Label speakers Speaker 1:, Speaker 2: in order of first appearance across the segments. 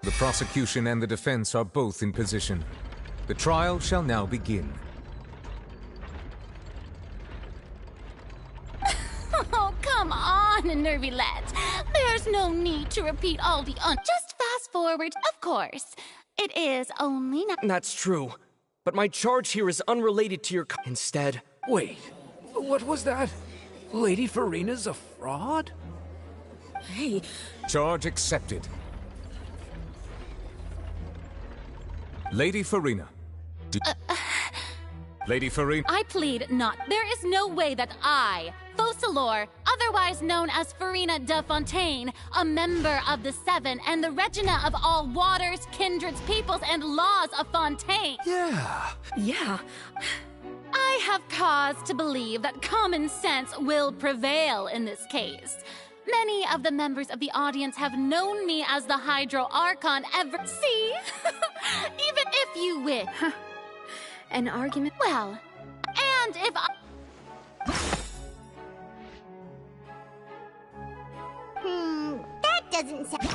Speaker 1: The prosecution and the defense are both in position. The trial shall now begin.
Speaker 2: Oh, come on, nervy lads. There's no need to repeat all the Just fast forward, of course. It is only not.
Speaker 3: That's true. But my charge here is unrelated to your instead.
Speaker 4: Wait, what was that? Lady Farina's a fraud?
Speaker 5: Hey.
Speaker 1: Charge accepted. Lady Farina. Lady Farina.
Speaker 2: I plead not. There is no way that I, Focalor, otherwise known as Farina de Fontaine, a member of the Seven and the Regina of all waters, kindreds, peoples, and laws of Fontaine.
Speaker 5: Yeah.
Speaker 2: I have cause to believe that common sense will prevail in this case. Many of the members of the audience have known me as the Hydro Archon ever. See? Even if you wish.
Speaker 5: An argument?
Speaker 2: Well, and if I...
Speaker 6: That doesn't sound...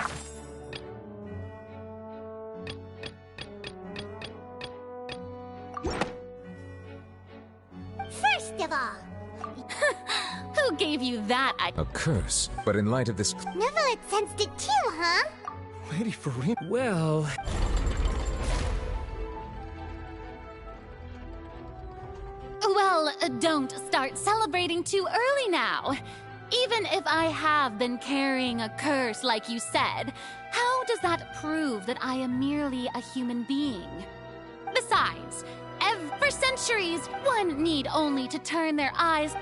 Speaker 6: First of all...
Speaker 2: Who gave you that?
Speaker 1: A curse, but in light of this...
Speaker 6: Never had sensed it too, huh?
Speaker 1: Lady Farina...
Speaker 3: Well...
Speaker 2: Well, don't start celebrating too early now. Even if I have been carrying a curse like you said, how does that prove that I am merely a human being? Besides, for centuries, one need only to turn their eyes...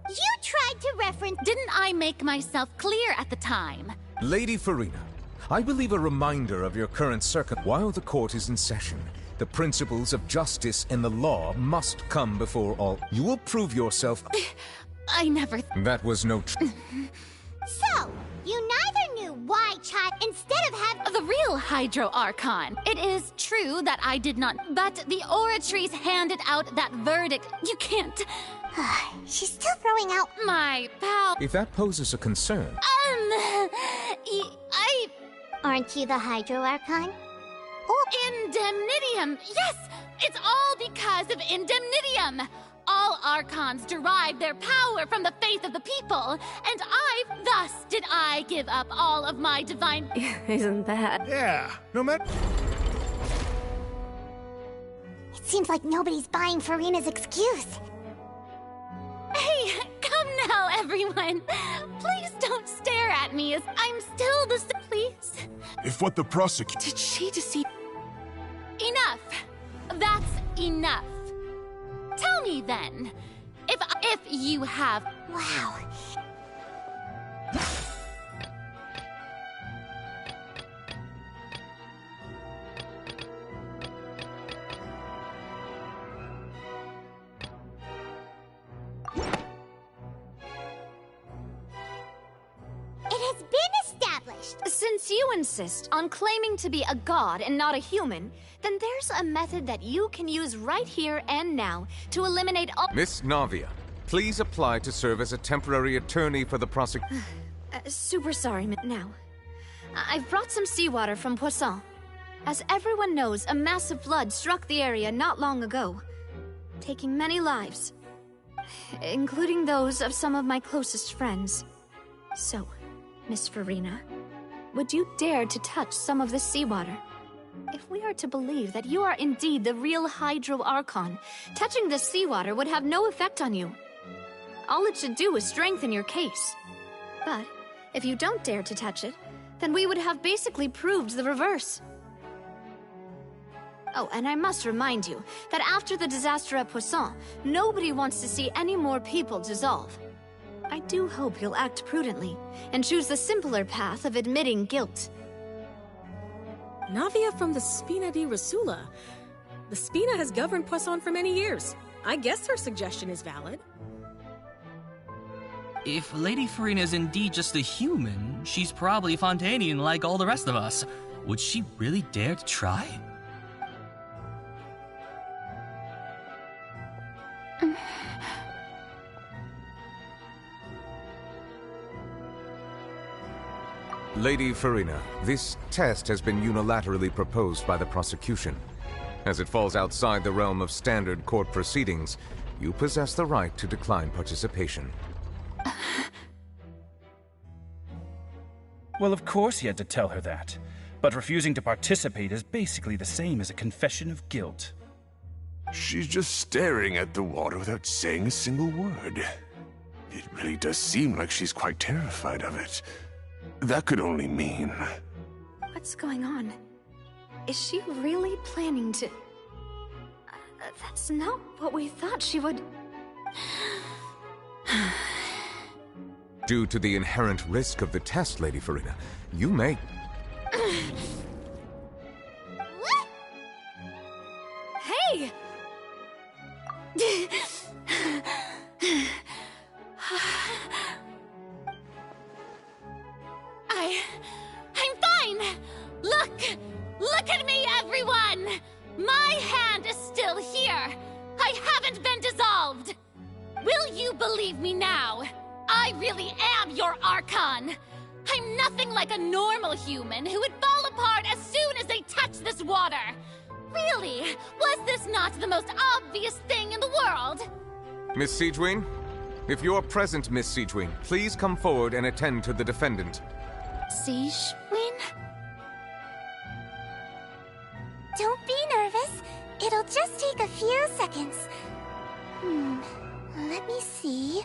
Speaker 6: You tried to reference...
Speaker 2: Didn't I make myself clear at the time?
Speaker 1: Lady Farina, I believe a reminder of your current while the court is in session, the principles of justice and the law must come before all. You will prove yourself...
Speaker 2: I never...
Speaker 1: That was no...
Speaker 6: So, you neither knew why child instead of having...
Speaker 2: The real Hydro Archon. It is true that I did not... But the oratries handed out that verdict. You can't...
Speaker 6: She's still throwing out...
Speaker 2: My pal...
Speaker 1: If that poses a concern...
Speaker 6: Aren't you the Hydro Archon?
Speaker 2: Indemnitium! Yes! It's all because of Indemnitium! All Archons derive their power from the faith of the people, and thus did I give up all of my divine...
Speaker 5: Isn't that...
Speaker 4: Yeah, no matter...
Speaker 6: It seems like nobody's buying Farina's excuse.
Speaker 2: Hey, come now, everyone. Please don't stare at me as I'm still the... Please.
Speaker 7: If what the prosecutor...
Speaker 5: Did she deceive...
Speaker 2: Enough. That's enough. Tell me then, if you have...
Speaker 6: Wow. It has been established.
Speaker 8: Since you insist on claiming to be a god and not a human, then there's a method that you can use right here and now to eliminate all—
Speaker 1: Miss Navia, please apply to serve as a temporary attorney for the prosecution.
Speaker 8: Super sorry, now. I've brought some seawater from Poisson. As everyone knows, a massive flood struck the area not long ago, taking many lives, including those of some of my closest friends. So, Miss Farina, would you dare to touch some of the seawater? If we are to believe that you are indeed the real Hydro Archon, touching the seawater would have no effect on you. All it should do is strengthen your case. But if you don't dare to touch it, then we would have basically proved the reverse. Oh, and I must remind you that after the disaster at Poisson, nobody wants to see any more people dissolve. I do hope you'll act prudently and choose the simpler path of admitting guilt.
Speaker 5: Navia from the Spina di Rasula. The Spina has governed Poisson for many years. I guess her suggestion is valid.
Speaker 9: If Lady Farina is indeed just a human, she's probably Fontanian like all the rest of us. Would she really dare to try?
Speaker 1: Lady Farina, this test has been unilaterally proposed by the prosecution. As it falls outside the realm of standard court proceedings, you possess the right to decline participation.
Speaker 10: Well, of course he had to tell her that. But refusing to participate is basically the same as a confession of guilt.
Speaker 7: She's just staring at the water without saying a single word. It really does seem like she's quite terrified of it. That could only mean...
Speaker 8: What's going on? Is she really planning to... that's not what we thought she would...
Speaker 1: Due to the inherent risk of the test, Lady Farina, you may...
Speaker 6: What?
Speaker 8: Hey!
Speaker 2: I'm fine! Look at me, everyone! My hand is still here! I haven't been dissolved! Will you believe me now? I really am your Archon! I'm nothing like a normal human who would fall apart as soon as they touch this water! Really? Was this not the most obvious thing in the world?
Speaker 1: Miss Siegewin? If you're present, Miss Siegewin, please come forward and attend to the defendant.
Speaker 2: Siegewin?
Speaker 6: Don't be nervous. It'll just take a few seconds. Let me see.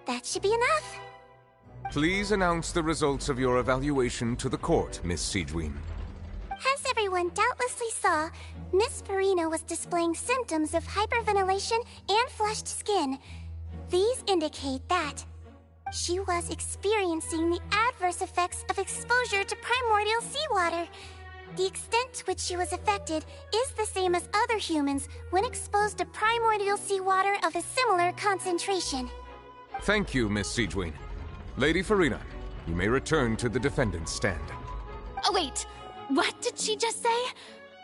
Speaker 6: That should be enough.
Speaker 1: Please announce the results of your evaluation to the court, Miss Siegewin.
Speaker 6: As everyone doubtlessly saw, Miss Farina was displaying symptoms of hyperventilation and flushed skin. These indicate that she was experiencing the adverse effects of exposure to primordial seawater. The extent to which she was affected is the same as other humans when exposed to primordial seawater of a similar concentration.
Speaker 1: Thank you, Miss Siegewin. Lady Farina, you may return to the defendant's stand.
Speaker 2: Oh, wait. What did she just say?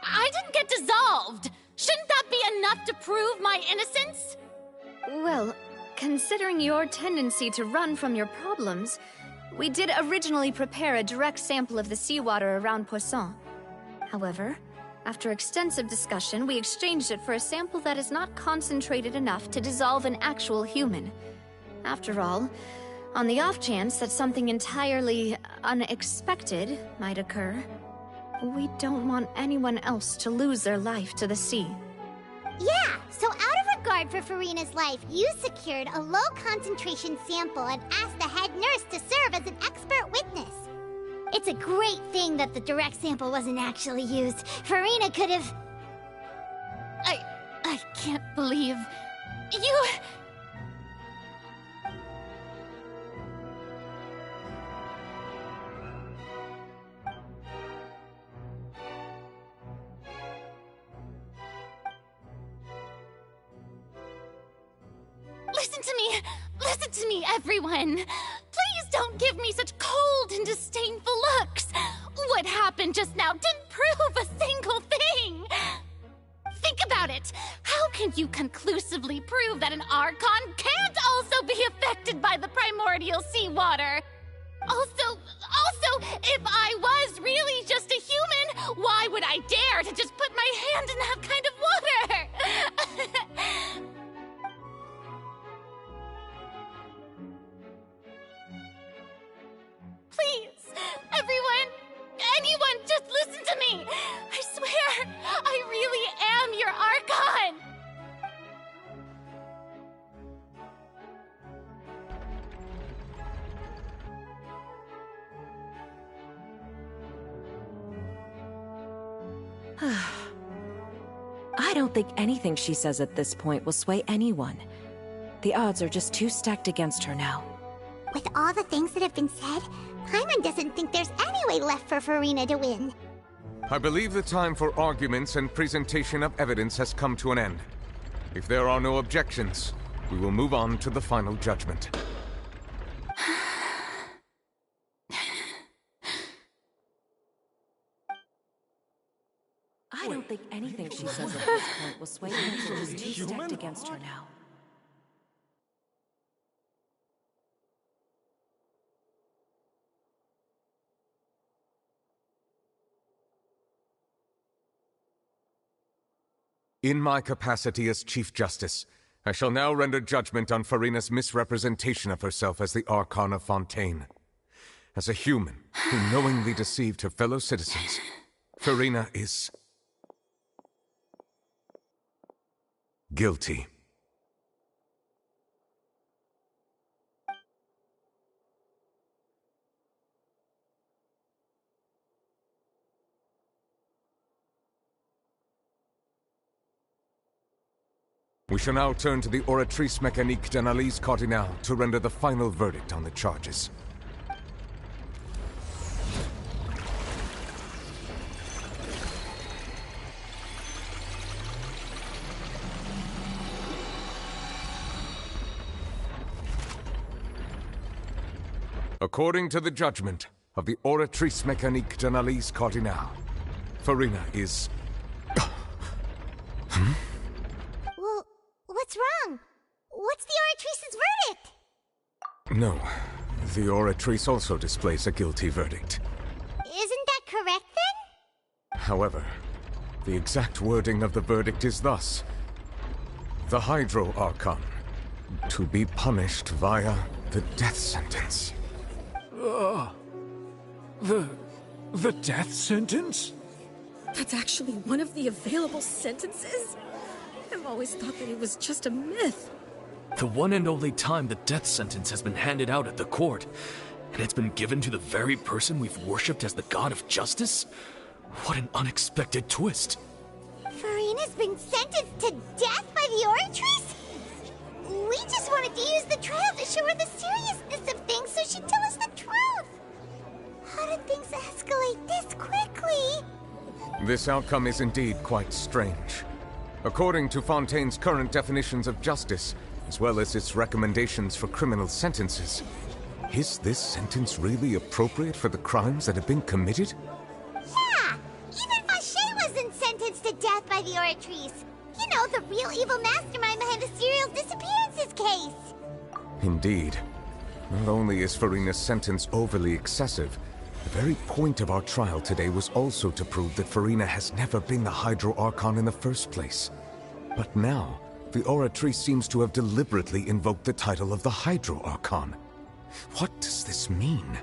Speaker 2: I didn't get dissolved! Shouldn't that be enough to prove my innocence?
Speaker 8: Well, considering your tendency to run from your problems, we did originally prepare a direct sample of the seawater around Poisson. However, after extensive discussion, we exchanged it for a sample that is not concentrated enough to dissolve an actual human. After all, on the off chance that something entirely unexpected might occur, we don't want anyone else to lose their life to the sea.
Speaker 6: Yeah, so out of regard for Farina's life, you secured a low-concentration sample and asked the head nurse to serve as an expert witness. It's a great thing that the direct sample wasn't actually used. Farina could have...
Speaker 2: I can't believe... You... Listen to me, everyone! Please don't give me such cold and disdainful looks! What happened just now didn't prove a single thing! Think about it! How can you conclusively prove that an Archon can't also be affected by the primordial seawater? Also, if I was really just a human, why would I dare to just put my hand in that kind of water? Please, everyone, anyone, just listen to me! I swear, I really am your Archon!
Speaker 11: I don't think anything she says at this point will sway anyone. The odds are just too stacked against her now.
Speaker 6: With all the things that have been said, Paimon doesn't think there's any way left for Farina to win.
Speaker 1: I believe the time for arguments and presentation of evidence has come to an end. If there are no objections, we will move on to the final judgment.
Speaker 11: I don't think anything she she says at this point will sway anyone who's too stacked against her now.
Speaker 1: In my capacity as Chief Justice, I shall now render judgment on Farina's misrepresentation of herself as the Archon of Fontaine. As a human who knowingly deceived her fellow citizens, Farina is guilty. We shall now turn to the Oratrice Mécanique d'Analyse Cardinal to render the final verdict on the charges. According to the judgment of the Oratrice Mécanique d'Analyse Cardinal, Farina is...
Speaker 6: Well, what's wrong? What's the Oratrice's verdict?
Speaker 1: No, the Oratrice also displays a guilty verdict.
Speaker 6: Isn't that correct then?
Speaker 1: However, the exact wording of the verdict is thus: the Hydro Archon, to be punished via the death sentence.
Speaker 4: The death sentence?
Speaker 5: That's actually one of the available sentences? I've always thought that it was just a myth.
Speaker 4: The one and only time the death sentence has been handed out at the court, and it's been given to the very person we've worshipped as the god of justice? What an unexpected twist.
Speaker 6: Farina's been sentenced to death by the Oratrice? We just wanted to use the trial to show her the seriousness of things so she'd tell us the truth. How did things escalate this quickly?
Speaker 1: This outcome is indeed quite strange. According to Fontaine's current definitions of justice, as well as its recommendations for criminal sentences, is this sentence really appropriate for the crimes that have been committed?
Speaker 6: Yeah! Even Fauché wasn't sentenced to death by the Oratrice. You know, the real evil mastermind behind the serial disappearances case.
Speaker 1: Indeed. Not only is Farina's sentence overly excessive, the very point of our trial today was also to prove that Farina has never been the Hydro Archon in the first place. But now, the Oratrice seems to have deliberately invoked the title of the Hydro Archon. What does this mean?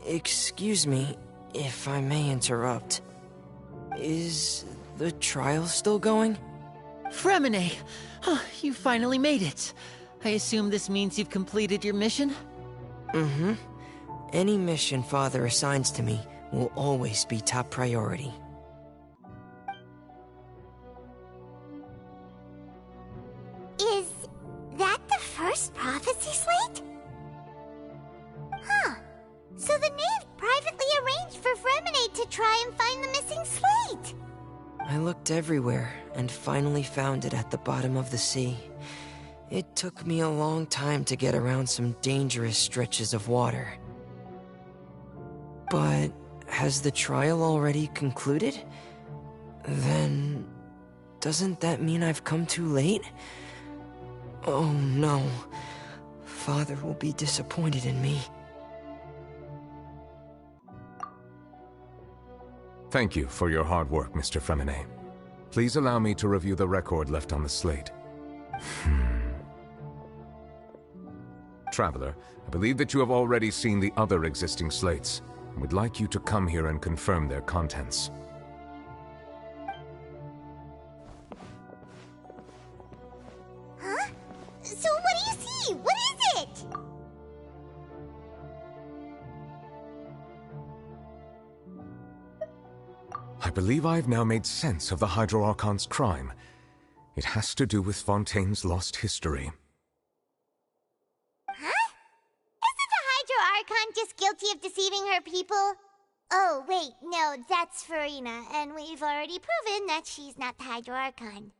Speaker 12: Excuse me, if I may interrupt. Is the trial still going?
Speaker 13: Fremine! You finally made it. I assume this means you've completed your mission?
Speaker 12: Mm-hmm. Any mission Father assigns to me will always be top priority.
Speaker 6: Is that the first prophecy slate? Huh. So the knave privately arranged for Fremine to try and find the missing slate.
Speaker 12: I looked everywhere and finally found it at the bottom of the sea. It took me a long time to get around some dangerous stretches of water. But has the trial already concluded? Then doesn't that mean I've come too late? Oh no. Father will be disappointed in me.
Speaker 1: Thank you for your hard work, Mr. Fremine. Please allow me to review the record left on the slate. Traveler, I believe that you have already seen the other existing slates. I would like you to come here and confirm their contents.
Speaker 6: Huh? So what do you see? What is it?
Speaker 1: I believe I have now made sense of the Hydro Archon's crime. It has to do with Fontaine's lost history.
Speaker 6: Huh? Isn't the Hydro Archon just guilty of deceiving her people? Oh, wait, no, that's Farina, and we've already proven that she's not the Hydro Archon.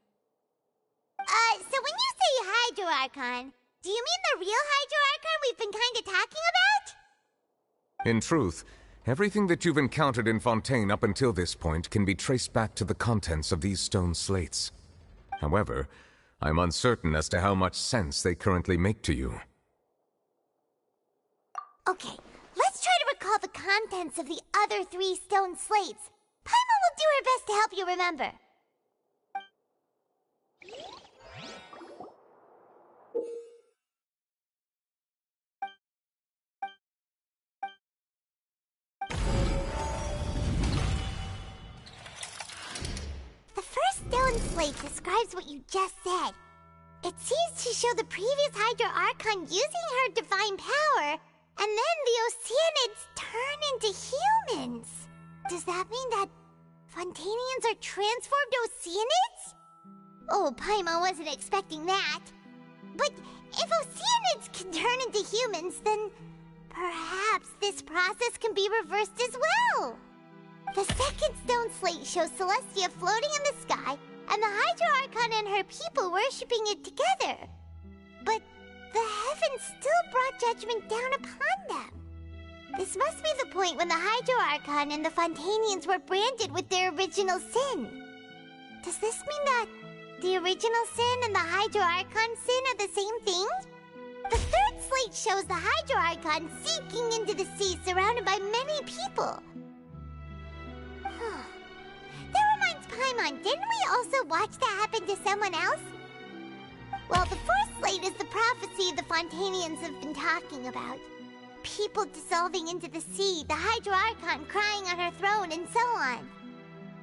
Speaker 6: So when you say Hydro Archon, do you mean the real Hydro Archon we've been kinda talking about?
Speaker 1: In truth, everything that you've encountered in Fontaine up until this point can be traced back to the contents of these stone slates. However, I'm uncertain as to how much sense they currently make to you.
Speaker 6: Okay, let's try to recall the contents of the other 3 stone slates. Paimon will do her best to help you remember. The first stone slate describes what you just said. It seems to show the previous Hydro Archon using her divine power, and then the Oceanids turn into humans. Does that mean that Fontanians are transformed Oceanids? Oh, Paimon wasn't expecting that. But if Oceanids can turn into humans, then perhaps this process can be reversed as well. The second stone slate shows Celestia floating in the sky, and the Hydro Archon and her people worshipping it together. But the heavens still brought judgment down upon them. This must be the point when the Hydro Archon and the Fontanians were branded with their original sin. Does this mean that the original sin and the Hydro Archon sin are the same thing? The third slate shows the Hydro Archon sinking into the sea surrounded by many people. That reminds Paimon, didn't we also watch that happen to someone else? Well, the fourth slate is the prophecy the Fontanians have been talking about. People dissolving into the sea, the Hydro Archon crying on her throne, and so on.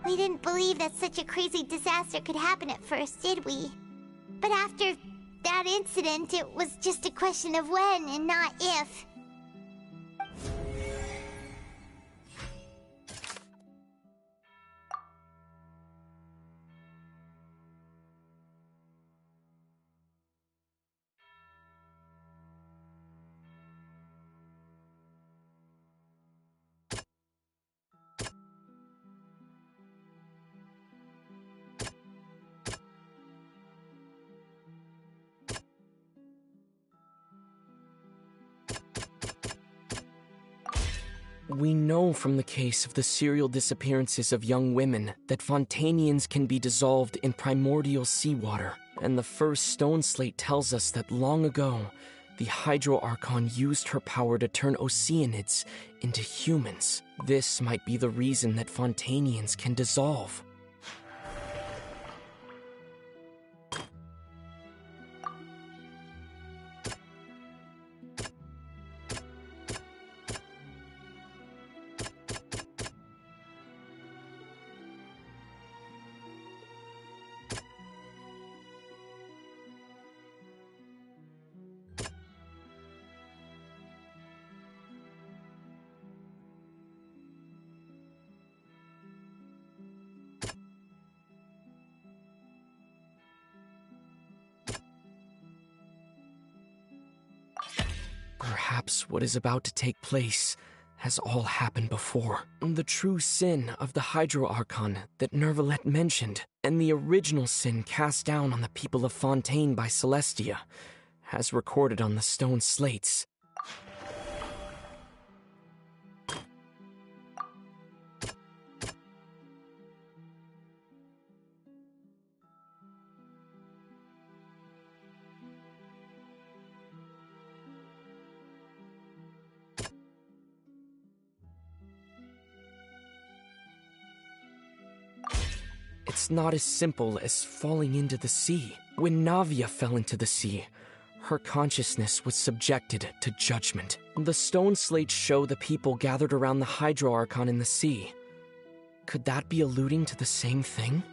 Speaker 6: We didn't believe that such a crazy disaster could happen at first, did we? But after that incident, it was just a question of when and not if.
Speaker 12: We know from the case of the serial disappearances of young women that Fontanians can be dissolved in primordial seawater, and the first stone slate tells us that long ago, the Hydro Archon used her power to turn Oceanids into humans. This might be the reason that Fontanians can dissolve. Perhaps what is about to take place has all happened before. The true sin of the Hydro Archon that Nervalette mentioned, and the original sin cast down on the people of Fontaine by Celestia, as recorded on the stone slates. It's not as simple as falling into the sea. When Navia fell into the sea, her consciousness was subjected to judgment. The stone slates show the people gathered around the Hydro Archon in the sea. Could that be alluding to the same thing?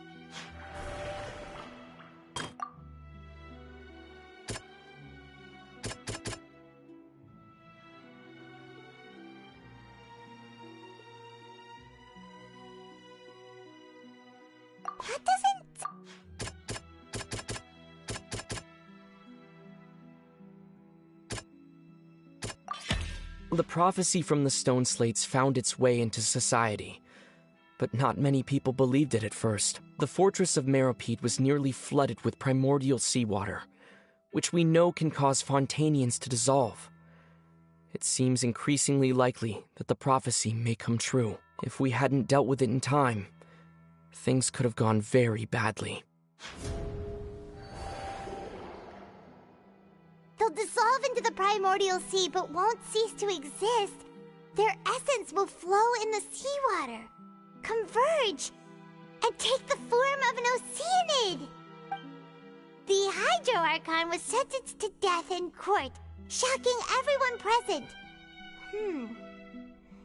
Speaker 12: The prophecy from the stone slates found its way into society, but not many people believed it at first. The fortress of Meropide was nearly flooded with primordial seawater, which we know can cause Fontanians to dissolve.
Speaker 3: It seems increasingly likely that the prophecy may come true. If we hadn't dealt with it in time, things could have gone very badly.
Speaker 6: They'll dissolve into the primordial sea but won't cease to exist. Their essence will flow in the seawater, converge, and take the form of an Oceanid. The Hydro Archon was sentenced to death in court, shocking everyone present.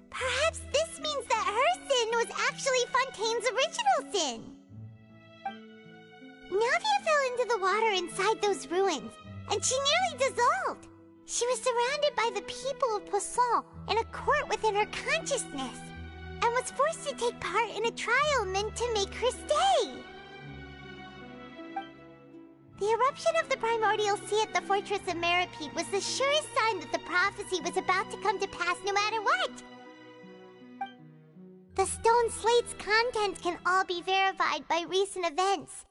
Speaker 6: Perhaps this means that her sin was actually Fontaine's original sin. Navia fell into the water inside those ruins, and she nearly dissolved. She was surrounded by the people of Poisson in a court within her consciousness, and was forced to take part in a trial meant to make her stay. The eruption of the primordial sea at the fortress of Meripede was the surest sign that the prophecy was about to come to pass no matter what. The stone slate's contents can all be verified by recent events.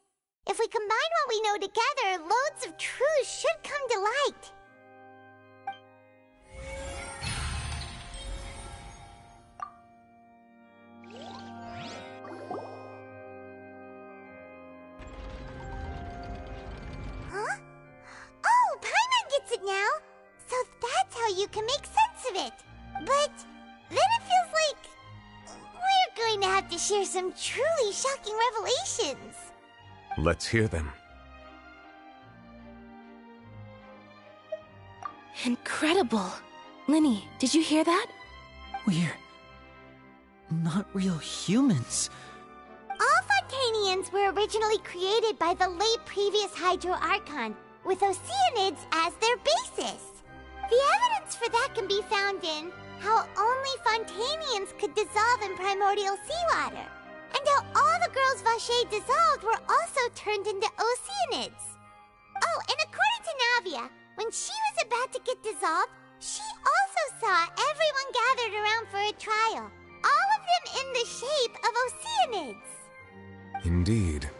Speaker 6: If we combine what we know together, loads of truths should come to light. Huh? Oh, Paimon gets it now! So that's how you can make sense of it. But then it feels like we're going to have to share some truly shocking revelations.
Speaker 1: Let's hear them.
Speaker 14: Incredible! Linny, did you hear that?
Speaker 13: We're not real humans.
Speaker 6: All Fontanians were originally created by the late previous Hydro Archon, with Oceanids as their basis. The evidence for that can be found in how only Fontanians could dissolve in primordial seawater, and how all the girls Vacher dissolved were also turned into Oceanids. Oh, and according to Navia, when she was about to get dissolved, she also saw everyone gathered around for a trial, all of them in the shape of Oceanids.
Speaker 1: Indeed.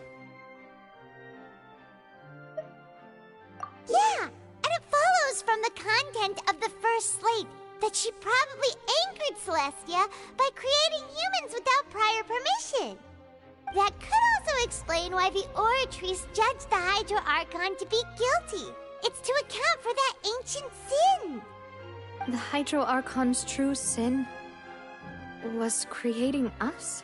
Speaker 6: Yeah, and it follows from the content of the first slate that she probably angered Celestia by creating humans without prior permission. That could also explain why the Oratrice judged the Hydro Archon to be guilty. It's to account for that ancient sin.
Speaker 8: The Hydro Archon's true sin was creating us?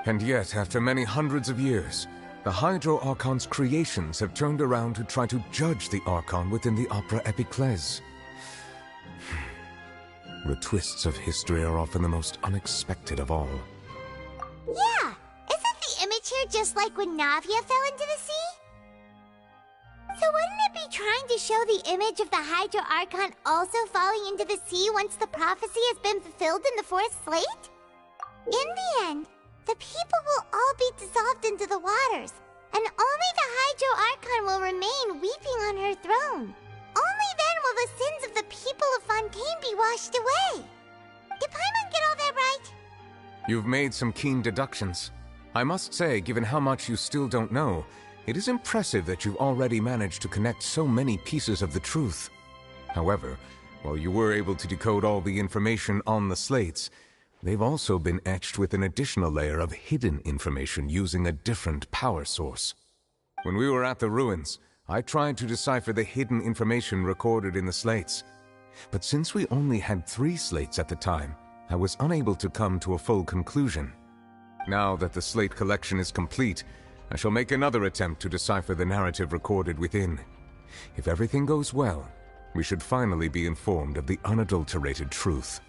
Speaker 1: And yet, after many hundreds of years, the Hydro Archon's creations have turned around to try to judge the Archon within the Opera Epiclese. The twists of history are often the most unexpected of all.
Speaker 6: Yeah, isn't the image here just like when Navia fell into the sea? So wouldn't it be trying to show the image of the Hydro Archon also falling into the sea once the prophecy has been fulfilled in the fourth slate? In the end, the people will all be dissolved into the waters, and only the Hydro Archon will remain weeping on her throne. Only then will the sins of the people of Fontaine be washed away. Did Paimon get all that right?
Speaker 1: You've made some keen deductions. I must say, given how much you still don't know, it is impressive that you've already managed to connect so many pieces of the truth. However, while you were able to decode all the information on the slates, they've also been etched with an additional layer of hidden information using a different power source. When we were at the ruins, I tried to decipher the hidden information recorded in the slates. But since we only had 3 slates at the time, I was unable to come to a full conclusion. Now that the slate collection is complete, I shall make another attempt to decipher the narrative recorded within. If everything goes well, we should finally be informed of the unadulterated truth.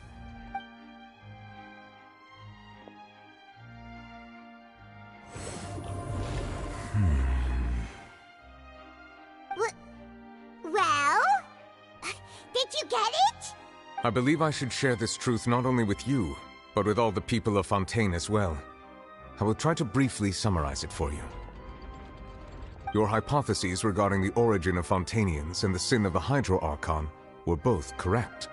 Speaker 6: Well? Did you get it?
Speaker 1: I believe I should share this truth not only with you, but with all the people of Fontaine as well. I will try to briefly summarize it for you. Your hypotheses regarding the origin of Fontainians and the sin of the Hydro Archon were both correct.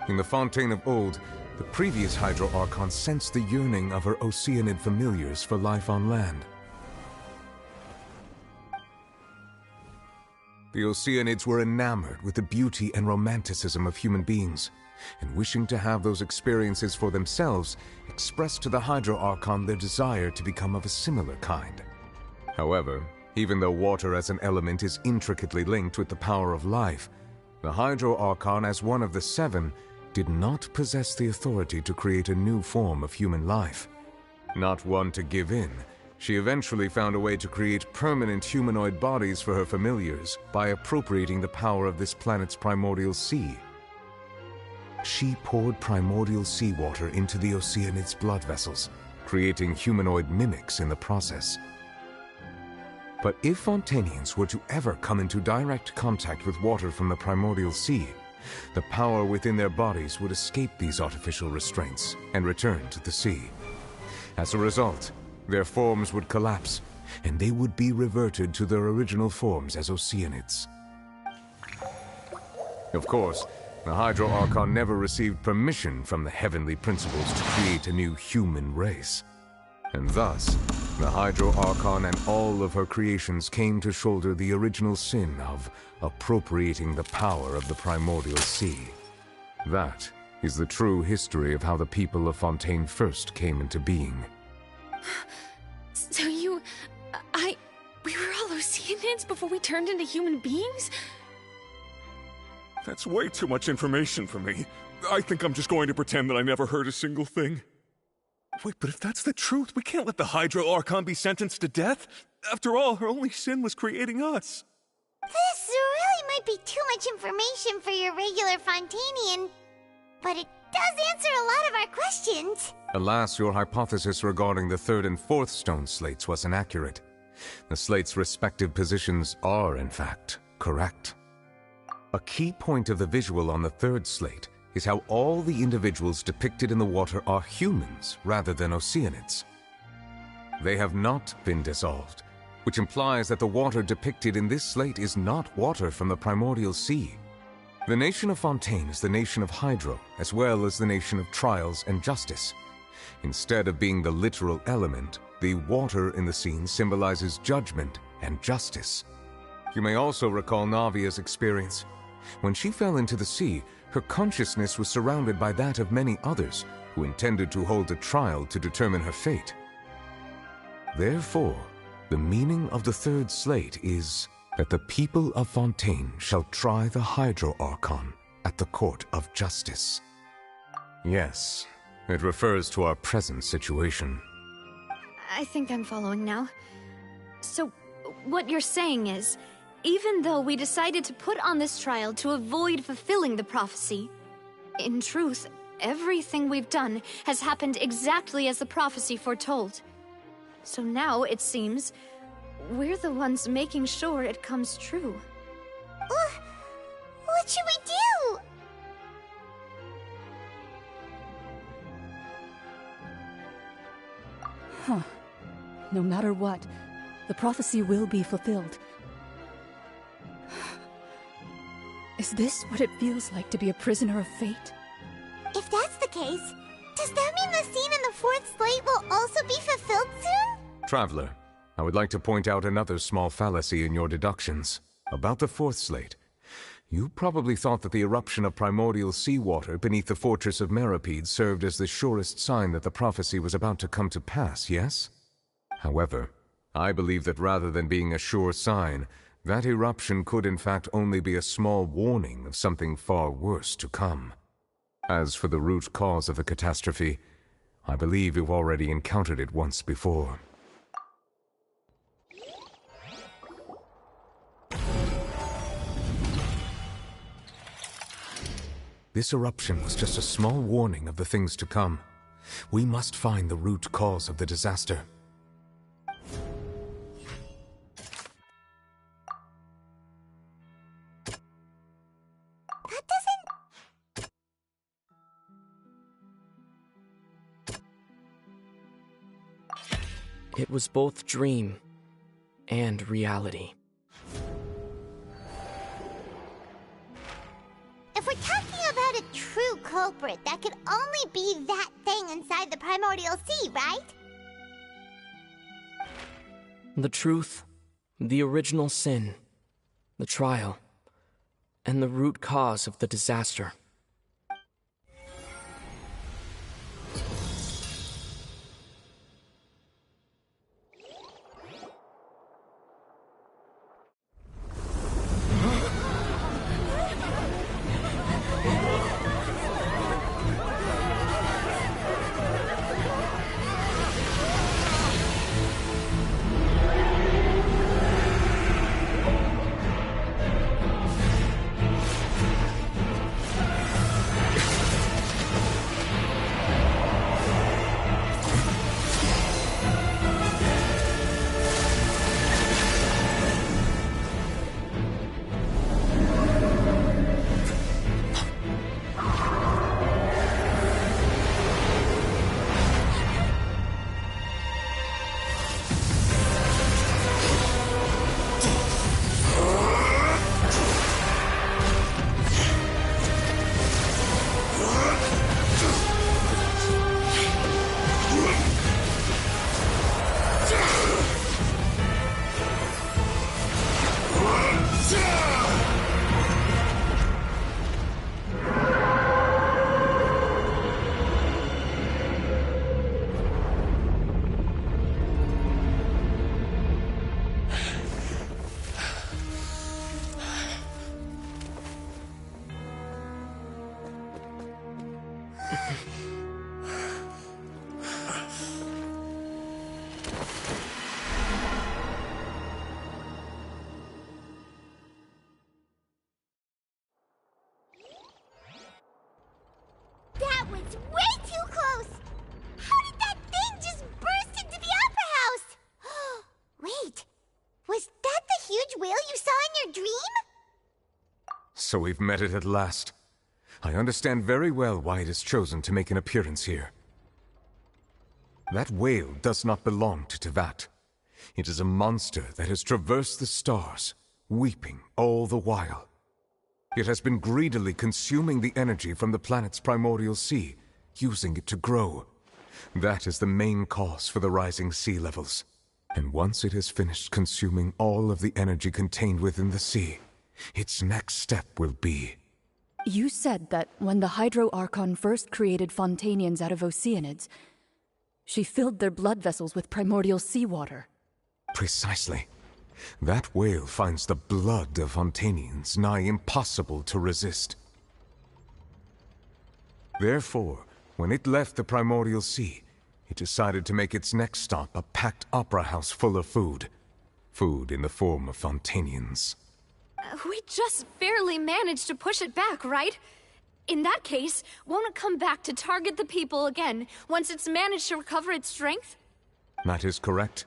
Speaker 1: In the Fontaine of old, the previous Hydro Archon sensed the yearning of her Oceanid familiars for life on land. The Oceanids were enamored with the beauty and romanticism of human beings, and wishing to have those experiences for themselves, expressed to the Hydro Archon their desire to become of a similar kind. However, even though water as an element is intricately linked with the power of life, the Hydro Archon, as one of the seven, did not possess the authority to create a new form of human life. Not one to give in, she eventually found a way to create permanent humanoid bodies for her familiars by appropriating the power of this planet's primordial sea. She poured primordial seawater into the Oceanids' blood vessels, creating humanoid mimics in the process. But if Fontanians were to ever come into direct contact with water from the primordial sea, the power within their bodies would escape these artificial restraints and return to the sea. As a result, their forms would collapse, and they would be reverted to their original forms as Oceanids. Of course, the Hydro Archon never received permission from the heavenly principles to create a new human race. And thus, the Hydro Archon and all of her creations came to shoulder the original sin of appropriating the power of the primordial sea. That is the true history of how the people of Fontaine first came into being.
Speaker 14: So we were all Oceanids before we turned into human beings?
Speaker 15: That's way too much information for me. I think I'm just going to pretend that I never heard a single thing. Wait, but if that's the truth, we can't let the Hydro Archon be sentenced to death. After all, her only sin was creating us.
Speaker 6: This really might be too much information for your regular Fontanian, but it does answer a lot of our questions.
Speaker 1: Alas, your hypothesis regarding the third and fourth stone slates was inaccurate. The slates' respective positions are, in fact, correct. A key point of the visual on the third slate is how all the individuals depicted in the water are humans rather than Oceanids. They have not been dissolved, which implies that the water depicted in this slate is not water from the primordial sea. The nation of Fontaine is the nation of Hydro, as well as the nation of Trials and Justice. Instead of being the literal element, the water in the scene symbolizes judgment and justice. You may also recall Navia's experience. When she fell into the sea, her consciousness was surrounded by that of many others who intended to hold a trial to determine her fate. Therefore, the meaning of the third slate is that the people of Fontaine shall try the Hydro Archon at the court of justice. Yes, it refers to our present situation.
Speaker 8: I think I'm following now. So, what you're saying is, even though we decided to put on this trial to avoid fulfilling the prophecy, in truth, everything we've done has happened exactly as the prophecy foretold. So now, it seems, we're the ones making sure it comes true.
Speaker 6: What should we do?
Speaker 16: Huh. No matter what, the prophecy will be fulfilled. Is this what it feels like to be a prisoner of fate?
Speaker 6: If that's the case, does that mean the scene in the fourth slate will also be fulfilled soon?
Speaker 1: Traveler, I would like to point out another small fallacy in your deductions. About the fourth slate, you probably thought that the eruption of primordial seawater beneath the fortress of Meripede served as the surest sign that the prophecy was about to come to pass, yes? However, I believe that rather than being a sure sign, that eruption could in fact only be a small warning of something far worse to come. As for the root cause of the catastrophe, I believe you've already encountered it once before. This eruption was just a small warning of the things to come. We must find the root cause of the disaster.
Speaker 3: It was both dream and reality.
Speaker 6: If we're talking about a true culprit, that could only be that thing inside the primordial sea, right?
Speaker 3: The truth, the original sin, the trial, and the root cause of the disaster.
Speaker 6: That was way too close! How did that thing just burst into the Opera House? Wait, was that the huge whale you saw in your dream?
Speaker 1: So we've met it at last. I understand very well why it has chosen to make an appearance here. That whale does not belong to Tevat. It is a monster that has traversed the stars, weeping all the while. It has been greedily consuming the energy from the planet's primordial sea, using it to grow. That is the main cause for the rising sea levels. And once it has finished consuming all of the energy contained within the sea, its next step will be...
Speaker 16: You said that when the Hydro Archon first created Fontanians out of Oceanids, she filled their blood vessels with primordial seawater.
Speaker 1: Precisely. That whale finds the blood of Fontanians nigh impossible to resist. Therefore, when it left the primordial sea, it decided to make its next stop a packed opera house full of food. Food in the form of Fontanians.
Speaker 8: We just barely managed to push it back, right? In that case, won't it come back to target the people again once it's managed to recover its strength?
Speaker 1: That is correct.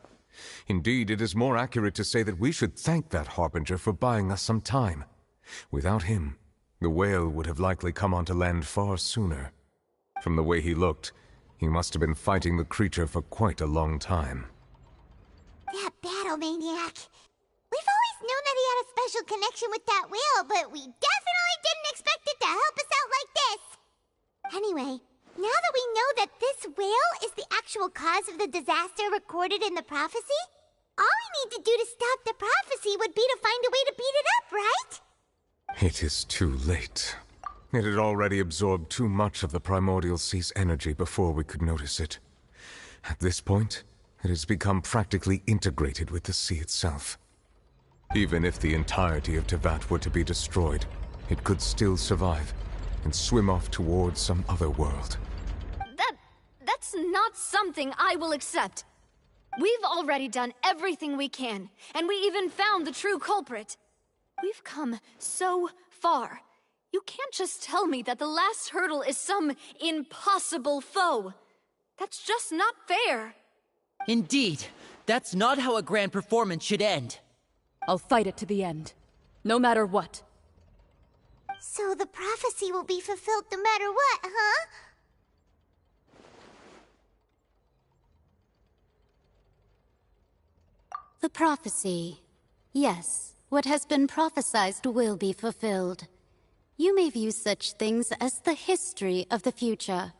Speaker 1: Indeed, it is more accurate to say that we should thank that Harbinger for buying us some time. Without him, the whale would have likely come onto land far sooner. From the way he looked, he must have been fighting the creature for quite a long time.
Speaker 6: That battle maniac. We've always known that he had a special connection with that whale, but we definitely didn't expect it to help us out like this. Anyway, now that we know that this whale is the actual cause of the disaster recorded in the prophecy, all we need to do to stop the prophecy would be to find a way to beat it up, right?
Speaker 1: It is too late. It had already absorbed too much of the primordial sea's energy before we could notice it. At this point, it has become practically integrated with the sea itself. Even if the entirety of Tevat were to be destroyed, it could still survive and swim off towards some other world.
Speaker 8: That's not something I will accept. We've already done everything we can, and we even found the true culprit. We've come so far. You can't just tell me that the last hurdle is some impossible foe. That's just not fair.
Speaker 13: Indeed, that's not how a grand performance should end.
Speaker 16: I'll fight it to the end, no matter what.
Speaker 6: So the prophecy will be fulfilled no matter what, huh?
Speaker 2: The prophecy. Yes, what has been prophesied will be fulfilled. You may view such things as the history of the future.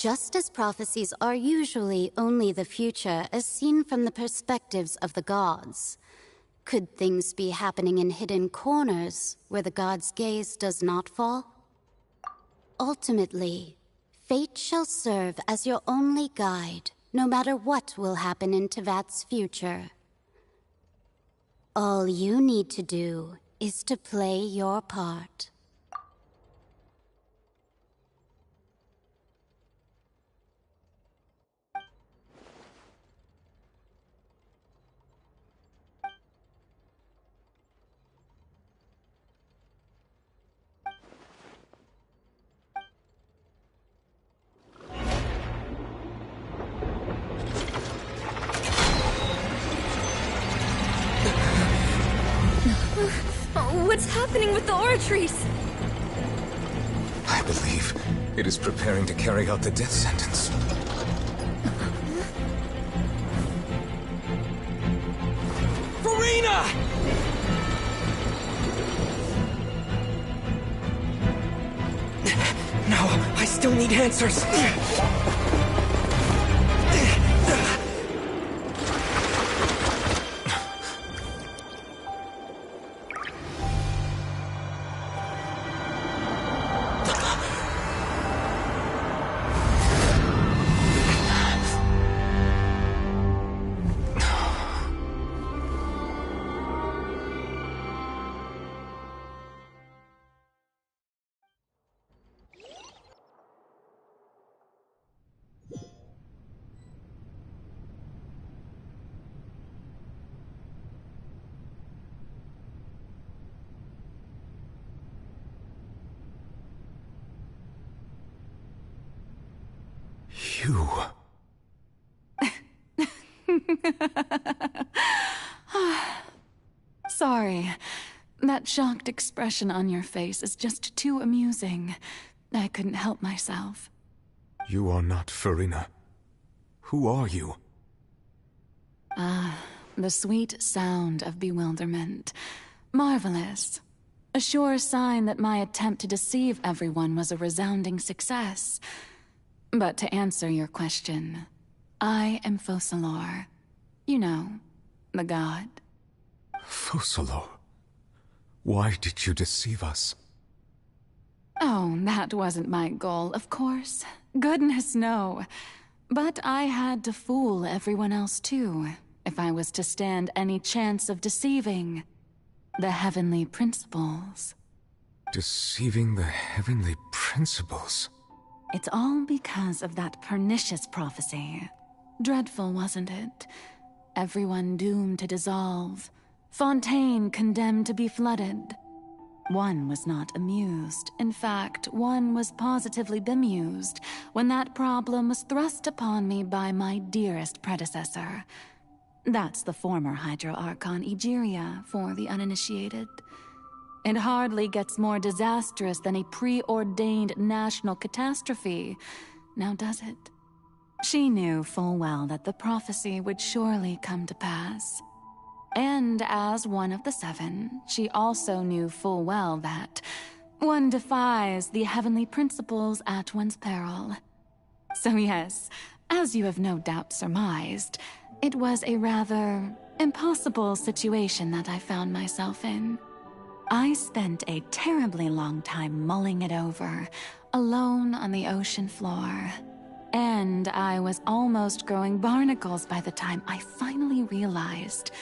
Speaker 17: Justice prophecies are usually only the future as seen from the perspectives of the gods. Could things be happening in hidden corners where the gods' gaze does not fall? Ultimately, fate shall serve as your only guide, no matter what will happen in Tevat's future. All you need to do is to play your part.
Speaker 14: What's happening with the aura trees?
Speaker 1: I believe it is preparing to carry out the death sentence.
Speaker 3: Farina! No, I still need answers.
Speaker 1: You...
Speaker 16: Sorry. That shocked expression on your face is just too amusing. I couldn't help myself.
Speaker 1: You are not Farina. Who are you?
Speaker 16: The sweet sound of bewilderment. Marvelous. A sure sign that my attempt to deceive everyone was a resounding success. But to answer your question, I am Focalor. You know, the god.
Speaker 1: Focalor? Why did you deceive us?
Speaker 16: Oh, that wasn't my goal, of course. Goodness, no. But I had to fool everyone else too, if I was to stand any chance of deceiving the heavenly principles.
Speaker 1: Deceiving the heavenly principles?
Speaker 16: It's all because of that pernicious prophecy. Dreadful, wasn't it? Everyone doomed to dissolve. Fontaine condemned to be flooded. One was not amused. In fact, one was positively bemused when that problem was thrust upon me by my dearest predecessor. That's the former Hydro Archon Egeria, for the uninitiated. It hardly gets more disastrous than a preordained national catastrophe, now does it? She knew full well that the prophecy would surely come to pass. And as one of the seven, she also knew full well that one defies the heavenly principles at one's peril. So yes, as you have no doubt surmised, it was a rather impossible situation that I found myself in. I spent a terribly long time mulling it over, alone on the ocean floor. And I was almost growing barnacles by the time I finally realized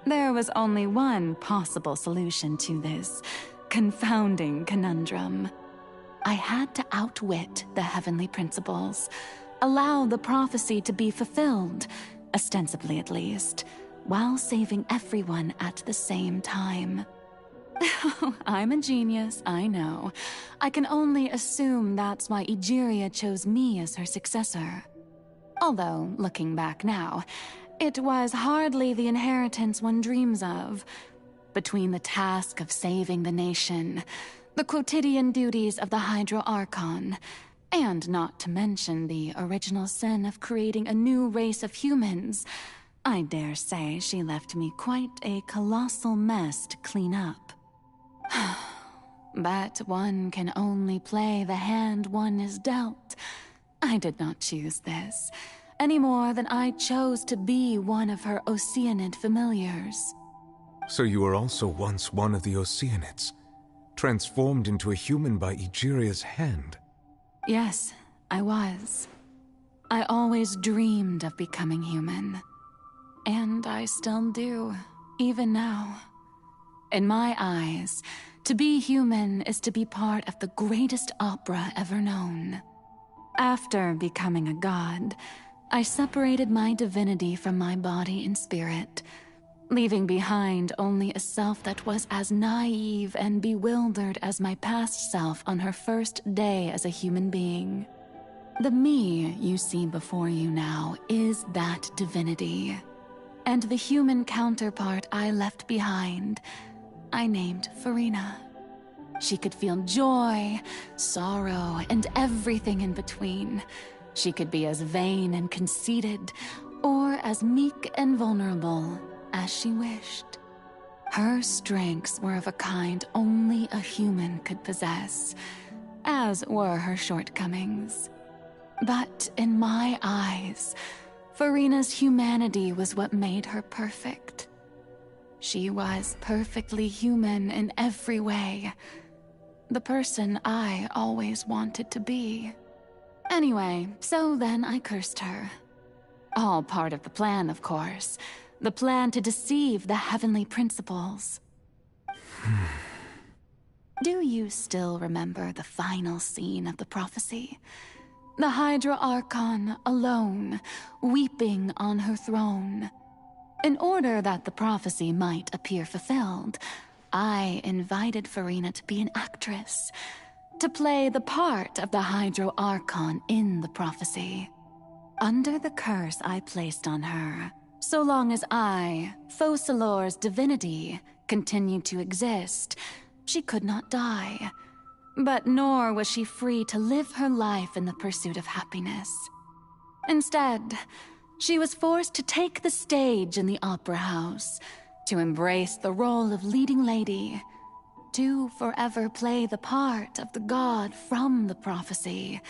Speaker 16: there was only one possible solution to this confounding conundrum. I had to outwit the heavenly principles, allow the prophecy to be fulfilled, ostensibly at least, while saving everyone at the same time. I'm a genius, I know. I can only assume that's why Egeria chose me as her successor. Although, looking back now, it was hardly the inheritance one dreams of. Between the task of saving the nation, the quotidian duties of the Hydro Archon, and not to mention the original sin of creating a new race of humans, I dare say she left me quite a colossal mess to clean up. But one can only play the hand one is dealt. I did not choose this, any more than I chose to be one of her Oceanid familiars.
Speaker 1: So you were also once one of the Oceanids, transformed into a human by Egeria's hand?
Speaker 16: Yes, I was. I always dreamed of becoming human. And I still do, even now. In my eyes, to be human is to be part of the greatest opera ever known. After becoming a god, I separated my divinity from my body and spirit, leaving behind only a self that was as naive and bewildered as my past self on her first day as a human being. The me you see before you now is that divinity. And the human counterpart I left behind, I named Farina. She could feel joy, sorrow, and everything in between. She could be as vain and conceited, or as meek and vulnerable as she wished. Her strengths were of a kind only a human could possess, as were her shortcomings. But in my eyes, Farina's humanity was what made her perfect. She was perfectly human in every way. The person I always wanted to be. Anyway, so then I cursed her. All part of the plan, of course. The plan to deceive the heavenly principles. Do you still remember the final scene of the prophecy? The Hydra Archon alone, weeping on her throne. In order that the prophecy might appear fulfilled, I invited Farina to be an actress, to play the part of the Hydro Archon in the prophecy. Under the curse I placed on her, so long as I, Focalor's divinity, continued to exist, she could not die. But nor was she free to live her life in the pursuit of happiness. Instead, she was forced to take the stage in the opera house, to embrace the role of leading lady, to forever play the part of the god from the prophecy,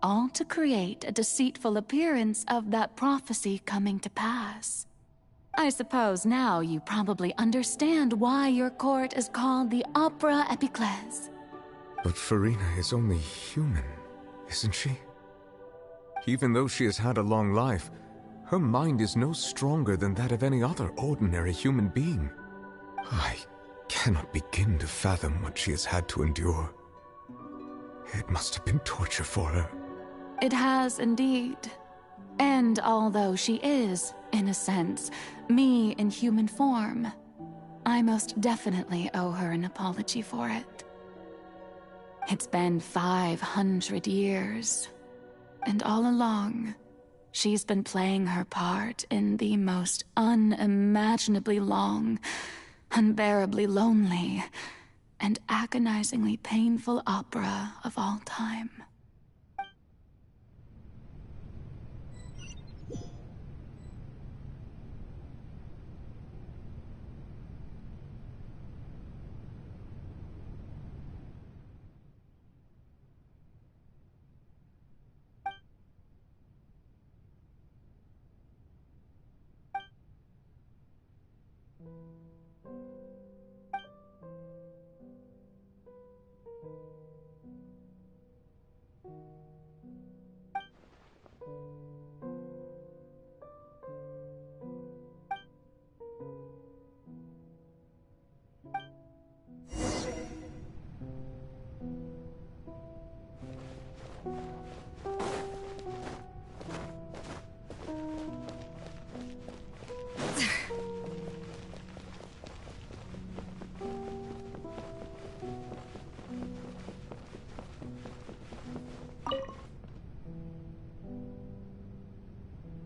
Speaker 16: all to create a deceitful appearance of that prophecy coming to pass. I suppose now you probably understand why your court is called the Opera Epiclese.
Speaker 1: But Farina is only human, isn't she? Even though she has had a long life, her mind is no stronger than that of any other ordinary human being. I cannot begin to fathom what she has had to endure. It must have been torture for her.
Speaker 16: It has indeed. And although she is, in a sense, me in human form, I most definitely owe her an apology for it. It's been 500 years, and all along, she's been playing her part in the most unimaginably long, unbearably lonely, and agonizingly painful opera of all time.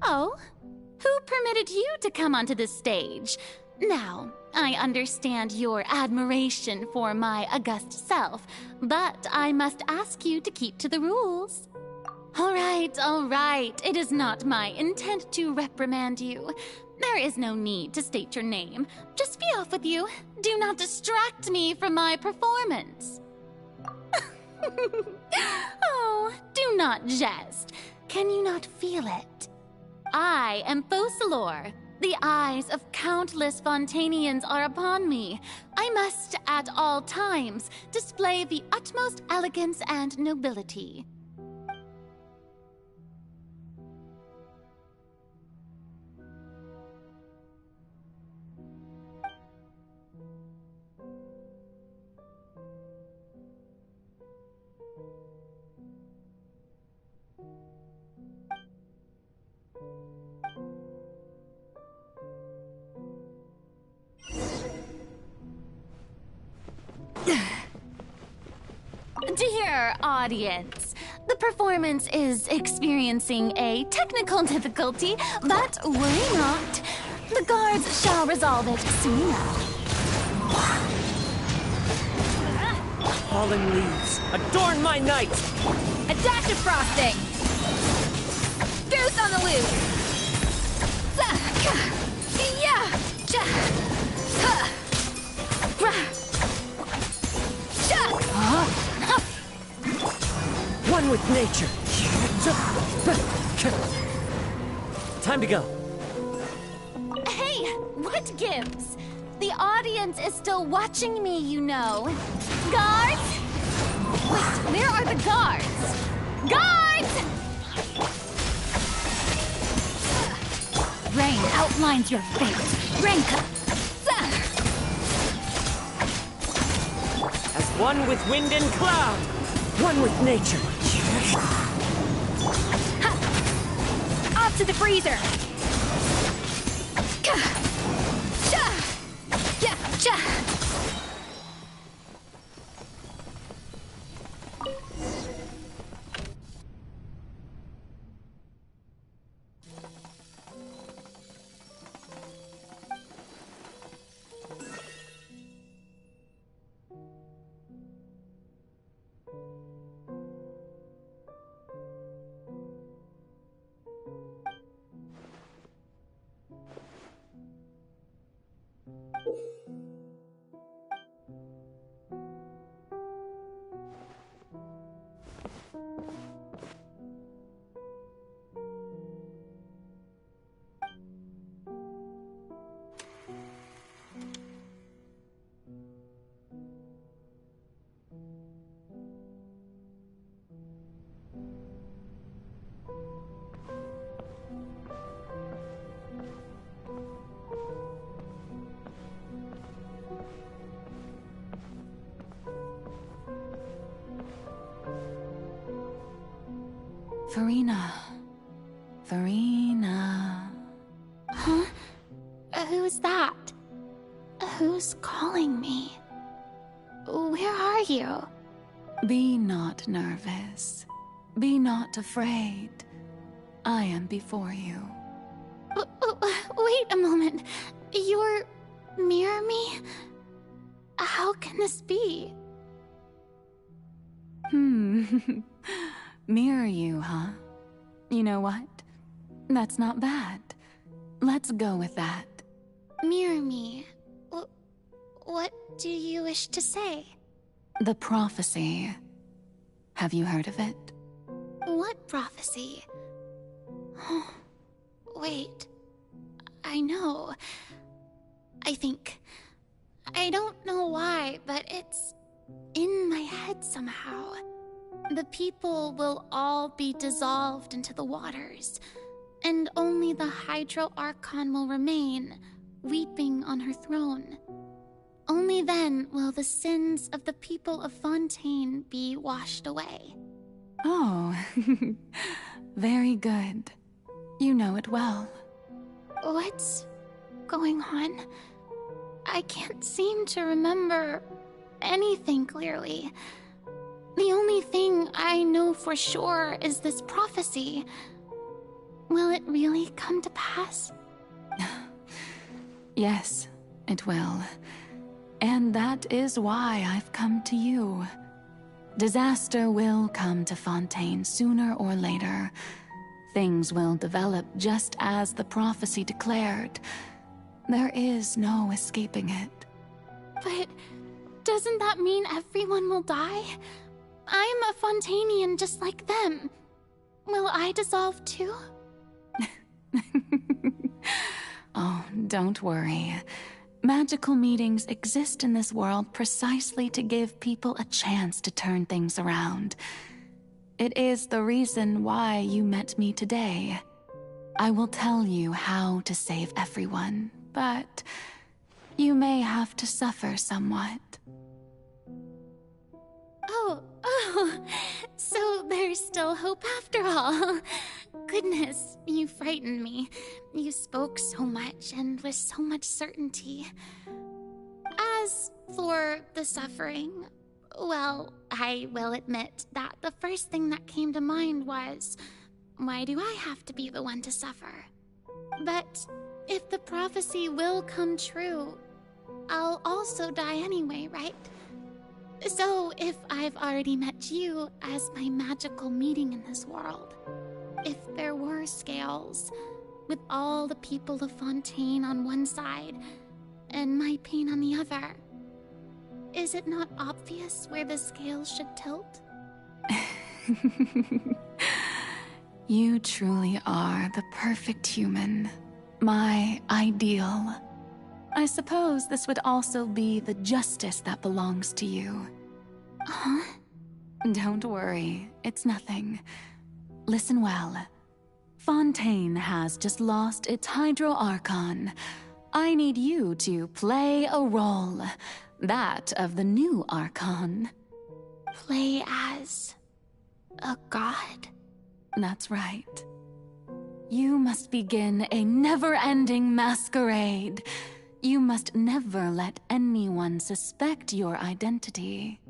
Speaker 2: Oh, who permitted you to come onto the stage? Now, I understand your admiration for my august self, but I must ask you to keep to the rules. All right. It is not my intent to reprimand you. There is no need to state your name. Just be off with you. Do not distract me from my performance. Oh, Oh, do not jest. Can you not feel it? I am Focalor. The eyes of countless Fontanians are upon me. I must, at all times, display the utmost elegance and nobility. Dear audience, the performance is experiencing a technical difficulty, but worry not. The guards shall resolve it soon enough.
Speaker 3: Fallen leaves, adorn my night!
Speaker 18: A dash of frosting! Goose on the loose!
Speaker 3: One with nature. Time to go.
Speaker 2: Hey, what gives? The audience is still watching me, you know. Guards? Wait, where are the guards? Guards!
Speaker 18: Rain outlines your fate. Ranka!
Speaker 3: As one with wind and cloud. One with nature.
Speaker 18: Off to the freezer!
Speaker 16: Farina.
Speaker 2: Huh? Who's that? Who's calling me? Where are you?
Speaker 16: Be not nervous. Be not afraid. I am before you.
Speaker 2: Wait a moment. You're near me? How can this be?
Speaker 16: Mirror you, huh? You know what? That's not bad. Let's go with that.
Speaker 2: Mirror me? What do you wish to say?
Speaker 16: The prophecy. Have you heard of it?
Speaker 2: What prophecy? Oh, wait. I know. I think. I don't know why, but it's in my head somehow. The people will all be dissolved into the waters, and only the Hydro Archon will remain, weeping on her throne. Only then will the sins of the people of Fontaine be washed away.
Speaker 16: Oh, very good. You know it well.
Speaker 2: What's going on? I can't seem to remember anything clearly. The only thing I know for sure is this prophecy. Will it really come to pass?
Speaker 16: Yes, it will. And that is why I've come to you. Disaster will come to Fontaine sooner or later. Things will develop just as the prophecy declared. There is no escaping it.
Speaker 2: But doesn't that mean everyone will die? I'm a Fontanian just like them. Will I dissolve too?
Speaker 16: Oh, don't worry. Magical meetings exist in this world precisely to give people a chance to turn things around. It is the reason why you met me today. I will tell you how to save everyone, but you may have to suffer somewhat.
Speaker 2: Oh, so there's still hope after all. Goodness, you frightened me. You spoke so much and with so much certainty. As for the suffering, well, I will admit that the first thing that came to mind was, why do I have to be the one to suffer? But if the prophecy will come true, I'll also die anyway, right? So if I've already met you as my magical meeting in this world, if there were scales, with all the people of Fontaine on one side and my pain on the other, is it not obvious where the scales should tilt?
Speaker 16: You truly are the perfect human, my ideal. I suppose this would also be the justice that belongs to you.
Speaker 2: Huh?
Speaker 16: Don't worry, it's nothing. Listen well. Fontaine has just lost its Hydro Archon. I need you to play a role, that of the new Archon.
Speaker 2: Play as a god?
Speaker 16: That's right. You must begin a never-ending masquerade. You must never let anyone suspect your identity.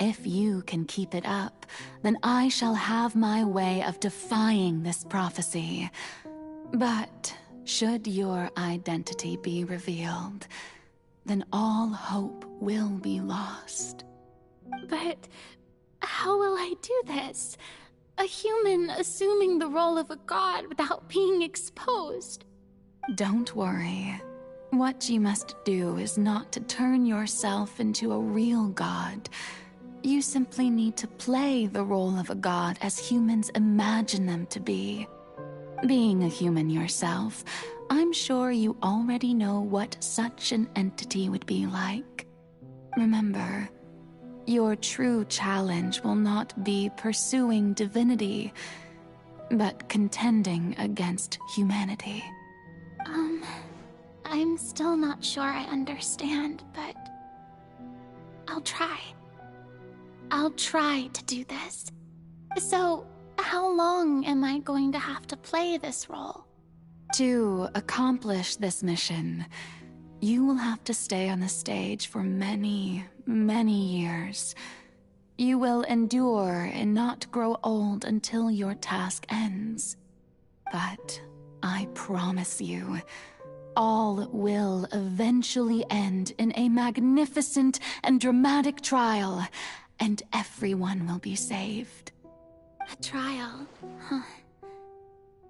Speaker 16: If you can keep it up, then I shall have my way of defying this prophecy. But should your identity be revealed, then all hope will be lost.
Speaker 2: But how will I do this? A human assuming the role of a god without being exposed?
Speaker 16: Don't worry. What you must do is not to turn yourself into a real god. You simply need to play the role of a god as humans imagine them to be. Being a human yourself, I'm sure you already know what such an entity would be like. Remember, your true challenge will not be pursuing divinity, but contending against humanity.
Speaker 2: I'm still not sure I understand, but I'll try. I'll try to do this. So, how long am I going to have to play this role?
Speaker 16: To accomplish this mission, you will have to stay on the stage for many, many years. You will endure and not grow old until your task ends. But I promise you, all will eventually end in a magnificent and dramatic trial, and everyone will be saved.
Speaker 2: A trial? Huh.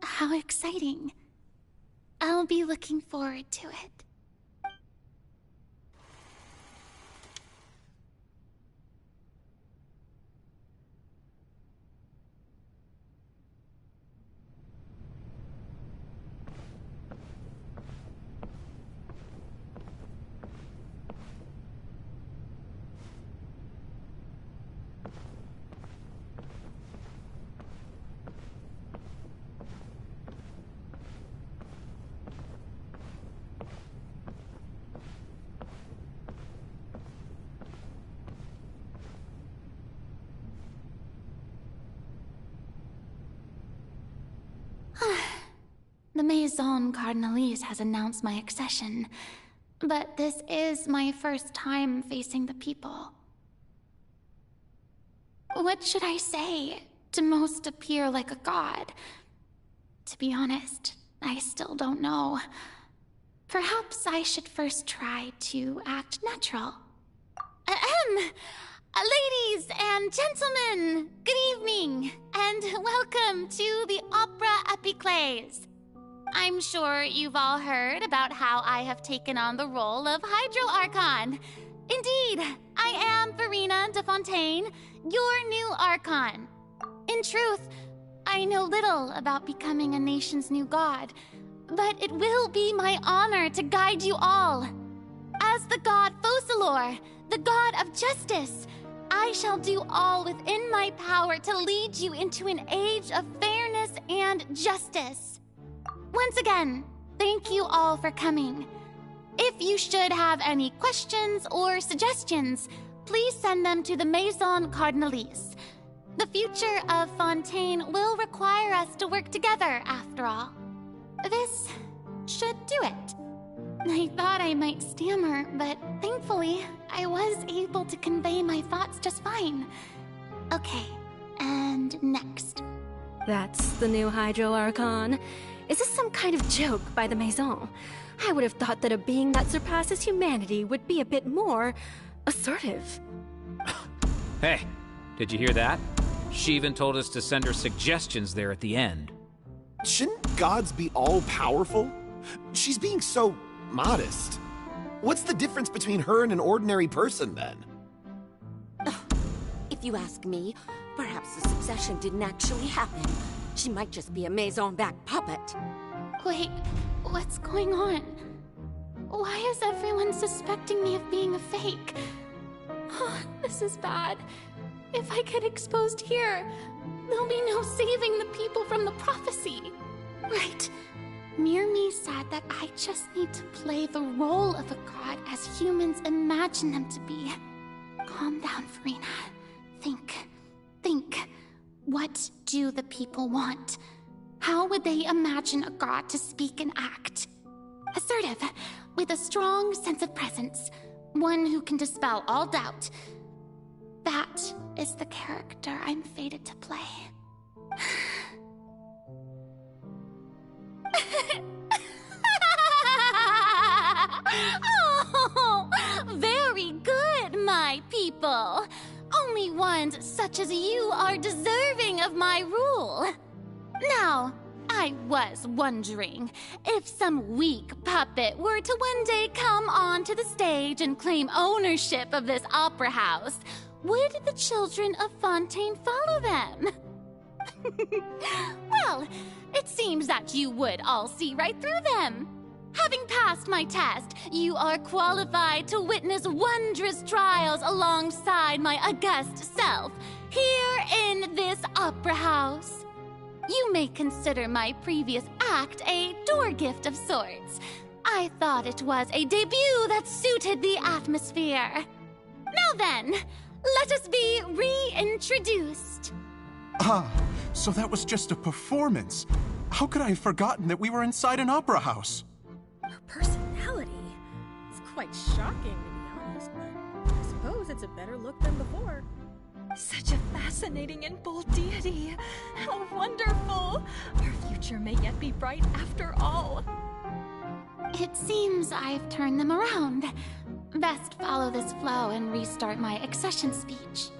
Speaker 2: How exciting. I'll be looking forward to it. The Maison Cardinalise has announced my accession, but this is my first time facing the people. What should I say to most appear like a god? To be honest, I still don't know. Perhaps I should first try to act natural. Ladies and gentlemen, good evening, and welcome to the Opera Epiclese. I'm sure you've all heard about how I have taken on the role of Hydro Archon. Indeed, I I am Farina de Fontaine, your new Archon. In truth, I know little about becoming a nation's new god, but it will be my honor to guide you all. As the god Focalor, the god of justice, I shall do all within my power to lead you into an age of fairness and justice. Once again, thank you all for coming. If you should have any questions or suggestions, please send them to the Maison Cardinalise. The future of Fontaine will require us to work together, after all. This should do it. I thought I might stammer, but thankfully, I was able to convey my thoughts just fine. Okay, and next.
Speaker 5: That's the new Hydro Archon. Is this some kind of joke by the Maison? I would have thought that a being that surpasses humanity would be a bit more assertive.
Speaker 19: Hey, did you hear that? She even told us to send her suggestions there at the end.
Speaker 20: Shouldn't gods be all-powerful? She's being so modest. What's the difference between her and an ordinary person, then?
Speaker 21: If you ask me, perhaps the succession didn't actually happen. She might just be a Maison-backed puppet.
Speaker 2: Wait, what's going on? Why is everyone suspecting me of being a fake? Oh, this is bad. If I get exposed here, there'll be no saving the people from the prophecy. Right. Mirmi said that I just need to play the role of a god as humans imagine them to be. Calm down, Farina. Think. What do the people want? How would they imagine a god to speak and act? Assertive, with a strong sense of presence. One who can dispel all doubt. That is the character I'm fated to play. Oh, very good, my people. Only ones such as you are deserving of my rule. Now, I was wondering if some weak puppet were to one day come onto the stage and claim ownership of this opera house, would the children of Fontaine follow them? Well, it seems that you would all see right through them. Having passed my test, you are qualified to witness wondrous trials alongside my august self, here in this opera house. You may consider my previous act a door gift of sorts. I thought it was a debut that suited the atmosphere. Now then, let us be reintroduced.
Speaker 22: Ah, so that was just a performance. How could I have forgotten that we were inside an opera house?
Speaker 5: Her personality is quite shocking, to be honest, but I suppose it's a better look than before.
Speaker 14: Such a fascinating and bold deity. How wonderful! Our future may yet be bright after all.
Speaker 2: It seems I've turned them around. Best follow this flow and restart my accession speech.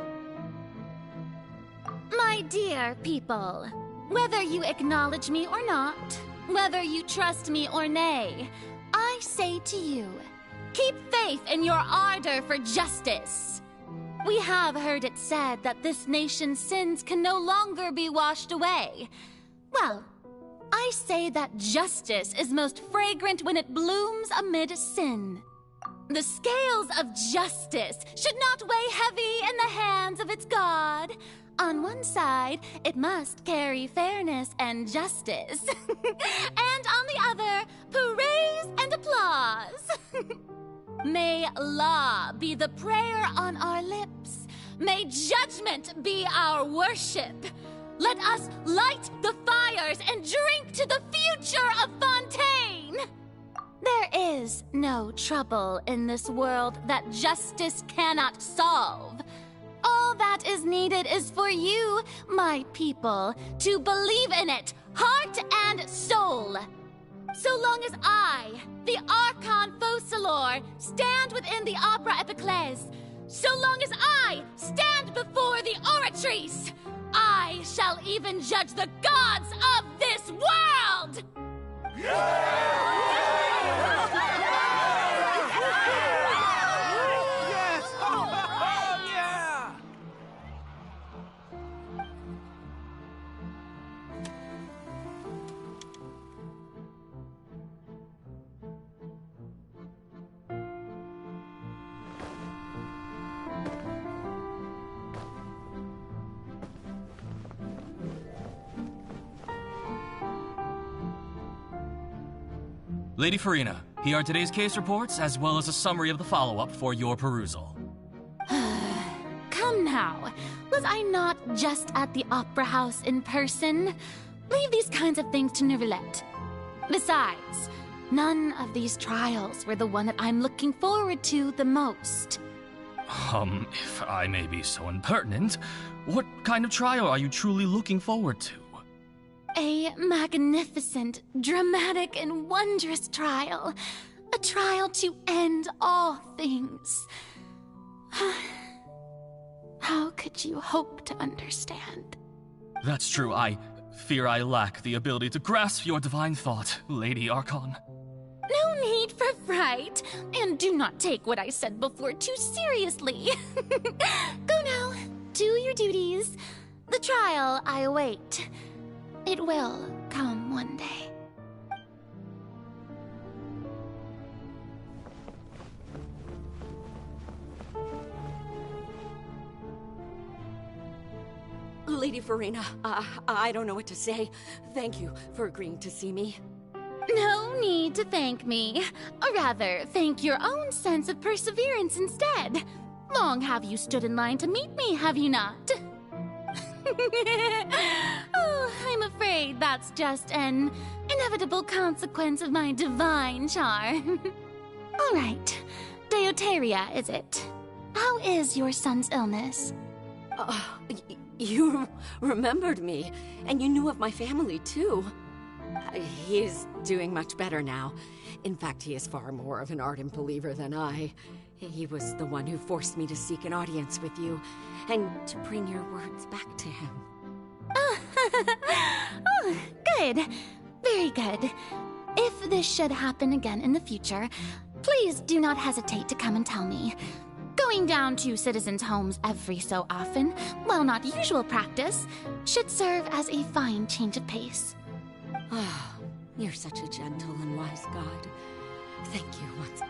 Speaker 2: My dear people, whether you acknowledge me or not, whether you trust me or nay, I say to you, keep faith in your ardor for justice. We have heard it said that this nation's sins can no longer be washed away. Well, I say that justice is most fragrant when it blooms amid sin. The scales of justice should not weigh heavy in the hands of its God. On one side, it must carry fairness and justice. And on the other, praise and applause. May law be the prayer on our lips. May judgment be our worship. Let us light the fires and drink to the future of Fontaine. There is no trouble in this world that justice cannot solve. All that is needed is for you, my people, to believe in it, heart and soul. So long as I, the Archon Focalor, stand within the Opera Epiclese, so long as I stand before the Oratrice, I shall even judge the gods of this world!
Speaker 22: Yes!
Speaker 9: Lady Farina, here are today's case reports, as well as a summary of the follow-up for your perusal.
Speaker 2: Come now. Was I not just at the Opera House in person? Leave these kinds of things to Neuvillette. Besides, none of these trials were the one that I'm looking forward to the most.
Speaker 9: If I may be so impertinent, what kind of trial are you truly looking forward to?
Speaker 2: A magnificent, dramatic, and wondrous trial. A trial to end all things. How could you hope to understand?
Speaker 9: That's true. I fear I lack the ability to grasp your divine thought, Lady Archon.
Speaker 2: No need for fright, and do not take what I said before too seriously. Go now, do your duties. The trial I await. It will come one day.
Speaker 21: Lady Farina, I don't know what to say. Thank you for agreeing to see me.
Speaker 2: No need to thank me. Or rather, thank your own sense of perseverance instead. Long have you stood in line to meet me, have you not? Oh, I'm afraid that's just an inevitable consequence of my divine charm. All right. Deoteria, is it? How is your son's illness?
Speaker 21: You remembered me, and you knew of my family, too. He is doing much better now. In fact, he is far more of an ardent believer than I. He was the one who forced me to seek an audience with you, and to bring your words back to him.
Speaker 2: Oh, good. Very good. If this should happen again in the future, please do not hesitate to come and tell me. Going down to citizens' homes every so often, while not usual practice, should serve as a fine change of pace.
Speaker 21: Ah, you're such a gentle and wise god. Thank you once.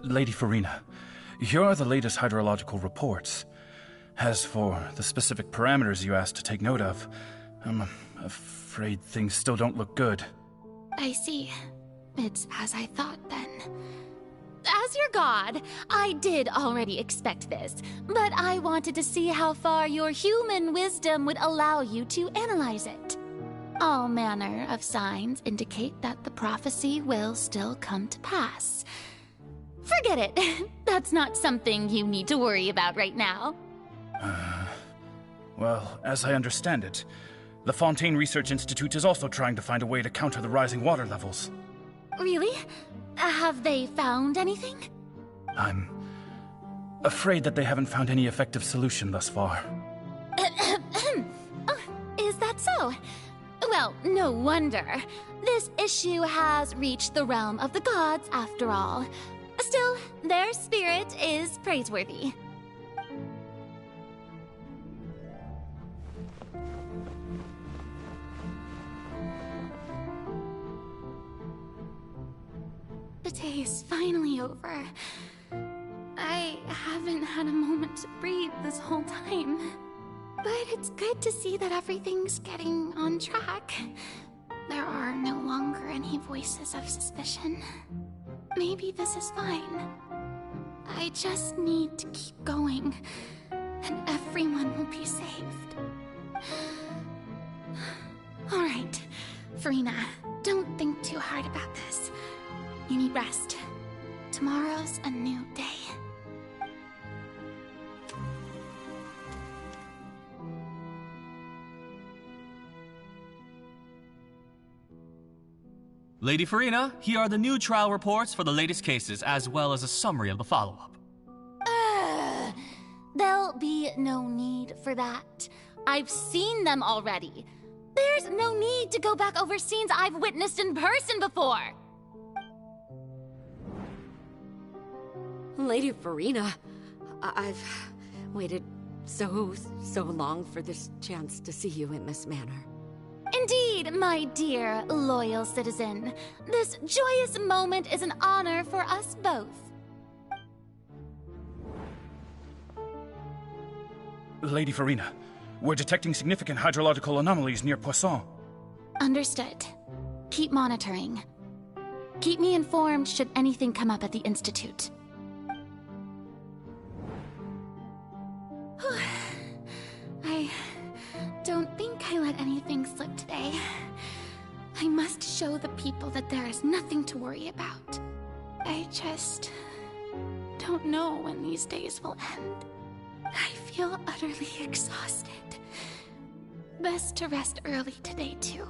Speaker 10: Lady Farina, here are the latest hydrological reports. As for the specific parameters you asked to take note of, I'm afraid things still don't look good.
Speaker 2: I see. It's as I thought, then. As your god, I did already expect this, but I wanted to see how far your human wisdom would allow you to analyze it. All manner of signs indicate that the prophecy will still come to pass. Forget it. That's not something you need to worry about right now.
Speaker 10: Well, as I understand it, the Fontaine Research Institute is also trying to find a way to counter the rising water levels.
Speaker 2: Really? Have they found anything?
Speaker 10: I'm afraid that they haven't found any effective solution thus far.
Speaker 2: Oh, is that so? Well, no wonder. This issue has reached the realm of the gods, after all. Still, their spirit is praiseworthy. The day is finally over. I haven't had a moment to breathe this whole time. But it's good to see that everything's getting on track. There are no longer any voices of suspicion. Maybe this is fine. I just need to keep going, and everyone will be saved. All right, Farina, don't think too hard about this. You need rest. Tomorrow's a new day.
Speaker 9: Lady Farina, here are the new trial reports for the latest cases, as well as a summary of the follow-up.
Speaker 2: There'll be no need for that. I've seen them already. There's no need to go back over scenes I've witnessed in person before.
Speaker 21: Lady Farina, I've waited so long for this chance to see you in this manner.
Speaker 2: Indeed, my dear, loyal citizen. This joyous moment is an honor for us both.
Speaker 10: Lady Farina, we're detecting significant hydrological anomalies near Poisson.
Speaker 2: Understood. Keep monitoring. Keep me informed should anything come up at the Institute. I don't think I let anything slip today. I must show the people that there is nothing to worry about. I just don't know when these days will end. I feel utterly exhausted. Best to rest early today, too.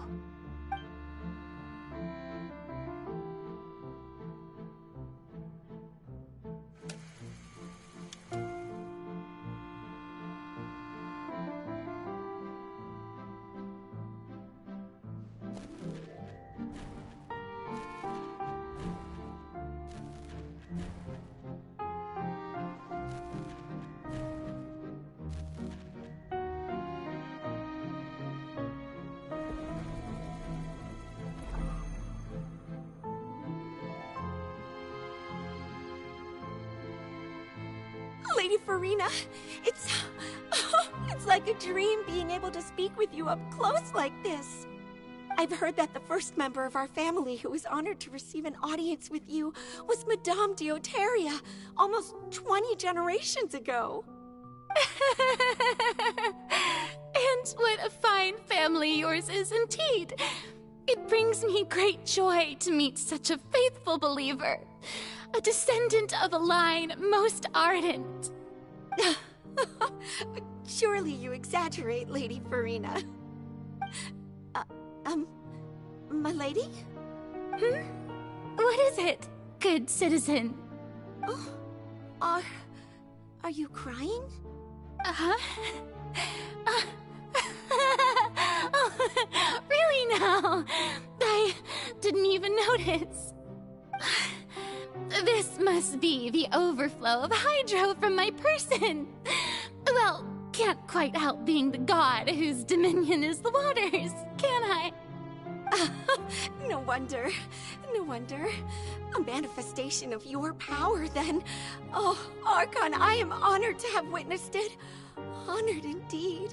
Speaker 7: Lady Farina, it's like a dream being able to speak with you up close like this. I've heard that the first member of our family who was honored to receive an audience with you was Madame Dioteria, almost 20 generations ago.
Speaker 2: And what a fine family yours is indeed. It brings me great joy to meet such a faithful believer. A descendant of a line most ardent.
Speaker 7: Surely you exaggerate, Lady Farina. My lady?
Speaker 2: What is it, good citizen?
Speaker 7: Oh, are you crying?
Speaker 2: Oh, really now? I didn't even notice. This must be the overflow of hydro from my person. Well, can't quite help being the god whose dominion is the waters, can I?
Speaker 7: No wonder. No wonder. A manifestation of your power, then. Oh, Archon, I am honored to have witnessed it. Honored indeed.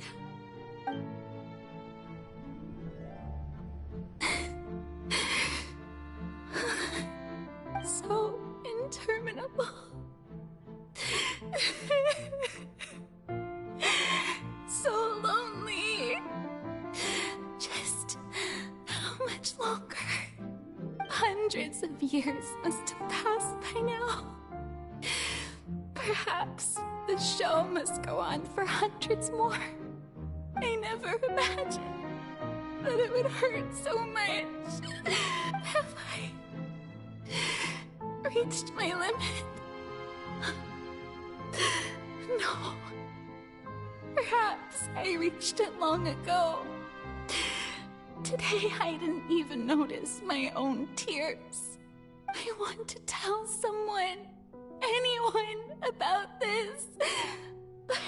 Speaker 2: So interminable. So lonely. Just how much longer? Hundreds of years must have passed by now. Perhaps the show must go on for hundreds more. I never imagined that it would hurt so much. Have I reached my limit? No. Perhaps I reached it long ago. Today I didn't even notice my own tears. I want to tell someone, anyone, about this. But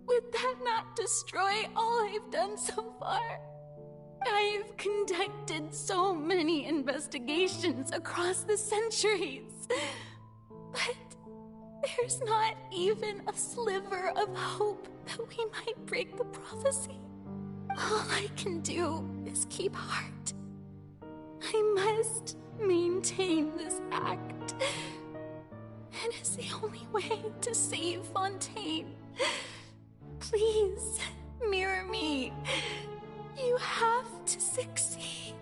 Speaker 2: would that not destroy all I've done so far? I've conducted so many investigations across the centuries. But there's not even a sliver of hope that we might break the prophecy. All I can do is keep heart. I must maintain this act. It is the only way to save Fontaine. Please, mirror me. You have to succeed.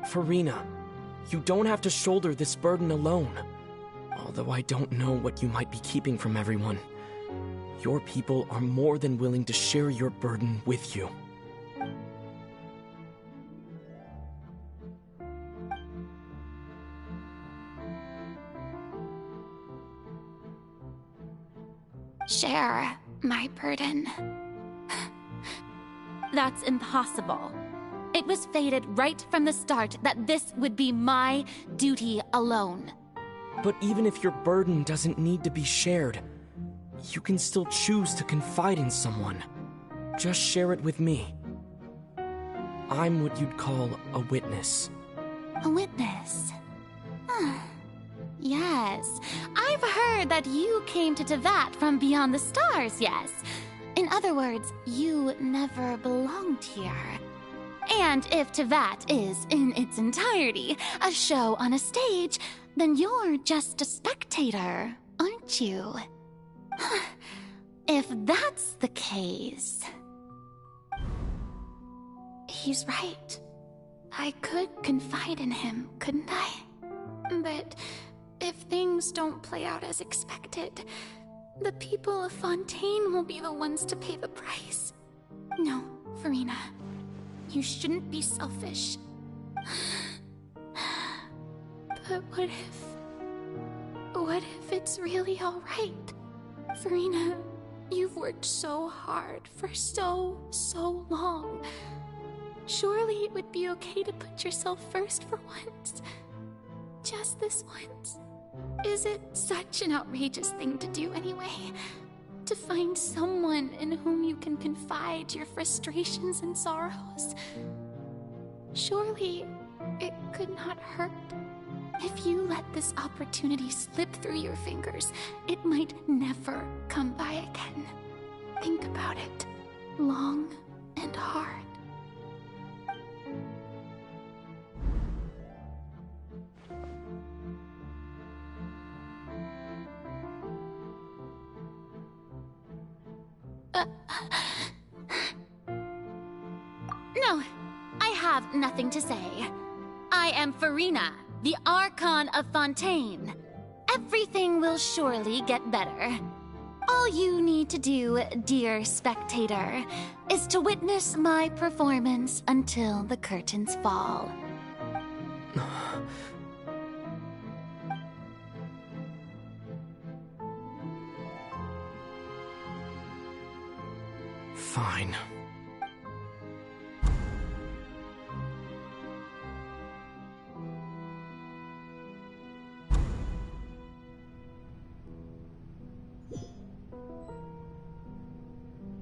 Speaker 3: Farina, you don't have to shoulder this burden alone. Although I don't know what you might be keeping from everyone. Your people are more than willing to share your burden with you.
Speaker 2: Share my burden. That's impossible. It was fated right from the start that this would be my duty alone.
Speaker 3: But even if your burden doesn't need to be shared, you can still choose to confide in someone. Just share it with me. I'm what you'd call a witness.
Speaker 2: A witness? Yes. I've heard that you came to Tevat from beyond the stars, yes. In other words, you never belonged here. And if Tevat is, in its entirety, a show on a stage, then you're just a spectator, aren't you? If that's the case... He's right. I could confide in him, couldn't I? But if things don't play out as expected, the people of Fontaine will be the ones to pay the price. No, Farina. You shouldn't be selfish. But what if it's really alright? Farina, you've worked so hard for so long. Surely it would be okay to put yourself first for once. Just this once. Is it such an outrageous thing to do anyway? To find someone in whom you can confide your frustrations and sorrows? Surely it could not hurt. If you let this opportunity slip through your fingers, it might never come by again. Think about it long and hard. No, I have nothing to say. I am Farina, the Archon of Fontaine. Everything will surely get better. All you need to do, dear spectator, is to witness my performance until the curtains fall.
Speaker 3: Fine.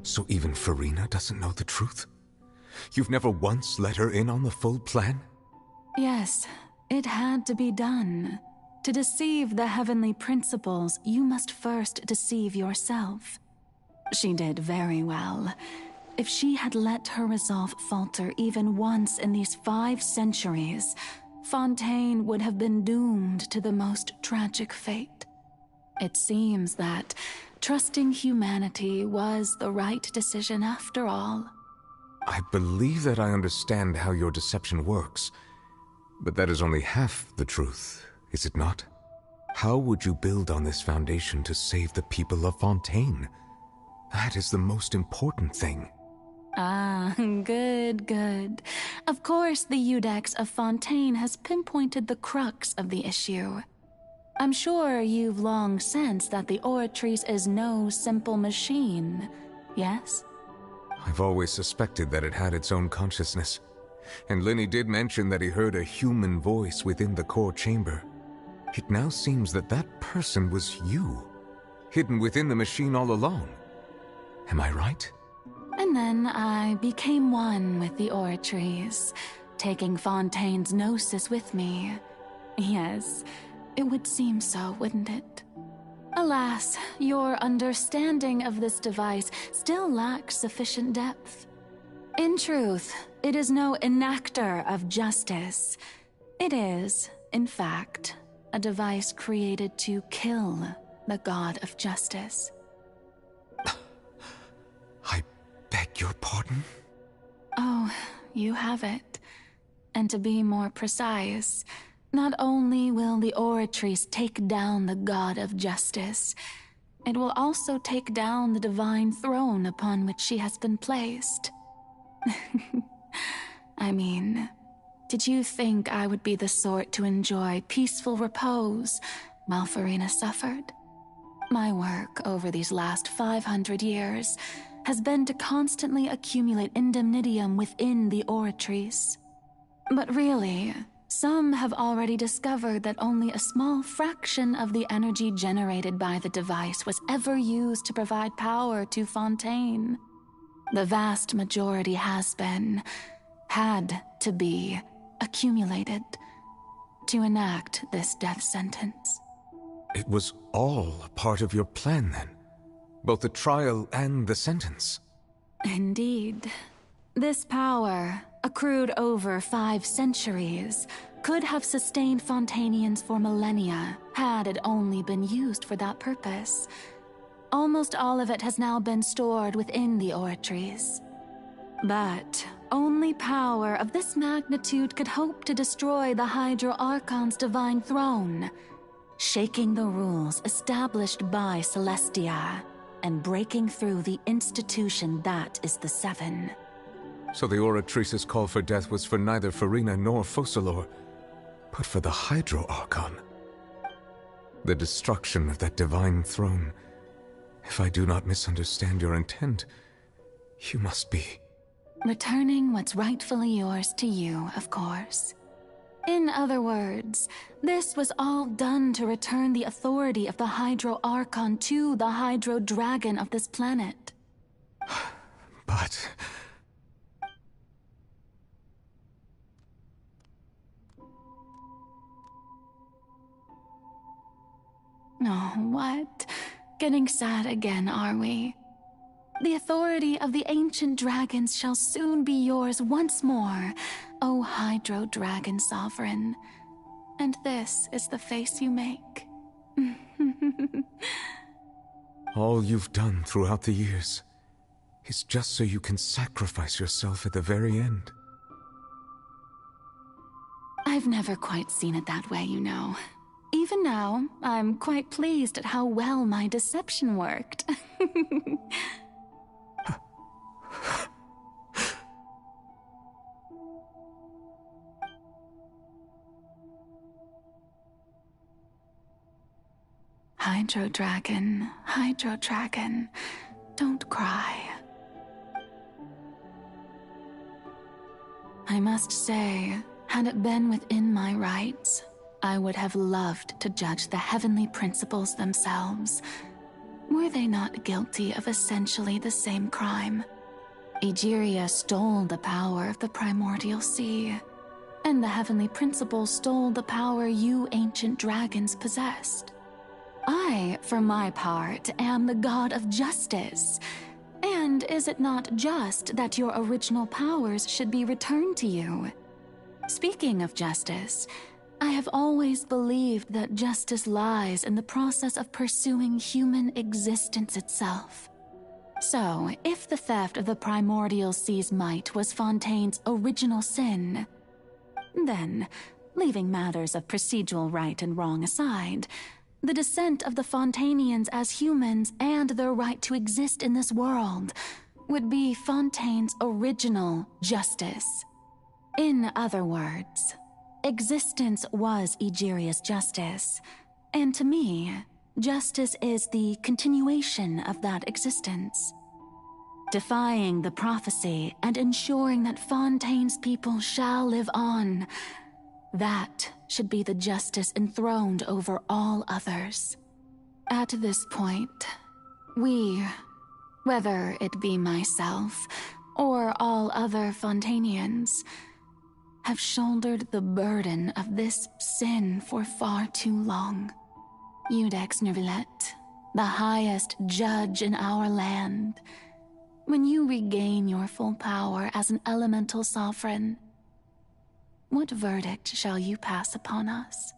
Speaker 1: So even Farina doesn't know the truth? You've never once let her in on the full plan?
Speaker 16: Yes, it had to be done. To deceive the heavenly principles, you must first deceive yourself. She did very well. If she had let her resolve falter even once in these 5 centuries, Fontaine would have been doomed to the most tragic fate. It seems that trusting humanity was the right decision after all.
Speaker 1: I believe that I understand how your deception works, but that is only half the truth, is it not? How would you build on this foundation to save the people of Fontaine? That is the most important thing.
Speaker 16: Ah, good. Of course, the Iudex of Fontaine has pinpointed the crux of the issue. I'm sure you've long sensed that the Oratrice is no simple machine, yes?
Speaker 1: I've always suspected that it had its own consciousness. And Lenny did mention that he heard a human voice within the core chamber. It now seems that that person was you, hidden within the machine all along. Am I right?
Speaker 16: And then I became one with the Oratrice, taking Fontaine's gnosis with me. Yes, it would seem so, wouldn't it? Alas, your understanding of this device still lacks sufficient depth. In truth, it is no enactor of justice. It is, in fact, a device created to kill the god of justice.
Speaker 1: I beg your pardon?
Speaker 16: Oh, you have it. And to be more precise, not only will the Oratrice take down the god of justice, it will also take down the divine throne upon which she has been placed. I mean, did you think I would be the sort to enjoy peaceful repose while Farina suffered? My work over these last 500 years has been to constantly accumulate indemnitium within the Oratrice. But really, some have already discovered that only a small fraction of the energy generated by the device was ever used to provide power to Fontaine. The vast majority had to be, accumulated to enact this death sentence.
Speaker 1: It was all a part of your plan, then? Both the trial and the sentence?
Speaker 16: Indeed. This power, accrued over 5 centuries, could have sustained Fontainians for millennia had it only been used for that purpose. Almost all of it has now been stored within the Oratrice. But only power of this magnitude could hope to destroy the Hydro Archon's divine throne, shaking the rules established by Celestia and breaking through the institution that is the Seven.
Speaker 1: So the Oratrice's call for death was for neither Farina nor Focalor, but for the Hydro Archon. The destruction of that divine throne. If I do not misunderstand your intent, you must be...
Speaker 16: returning what's rightfully yours to you, of course. In other words, this was all done to return the authority of the Hydro Archon to the Hydro Dragon of this planet.
Speaker 1: But...
Speaker 16: Oh, what? Getting sad again, are we? The authority of the ancient dragons shall soon be yours once more, O Hydro Dragon Sovereign. And this is the face you make.
Speaker 1: all you've done throughout the years is just so you can sacrifice yourself at the very end.
Speaker 16: I've never quite seen it that way, you know. Even now, I'm quite pleased at how well my deception worked. Hydro Dragon, don't cry. I must say, had it been within my rights, I would have loved to judge the heavenly principles themselves. Were they not guilty of essentially the same crime? Egeria stole the power of the primordial sea, and the heavenly principles stole the power you ancient dragons possessed. I, for my part, am the god of justice. And is it not just that your original powers should be returned to you? Speaking of justice, I have always believed that justice lies in the process of pursuing human existence itself. So, if the theft of the primordial sea's might was Fontaine's original sin, then, leaving matters of procedural right and wrong aside, the descent of the Fontainians as humans and their right to exist in this world would be Fontaine's original justice. In other words, existence was Egeria's justice, and to me, justice is the continuation of that existence. Defying the prophecy and ensuring that Fontaine's people shall live on, that should be the justice enthroned over all others. At this point, we, whether it be myself or all other Fontainians, have shouldered the burden of this sin for far too long. Iudex Nervillet, the highest judge in our land, when you regain your full power as an elemental sovereign, what verdict shall you pass upon us?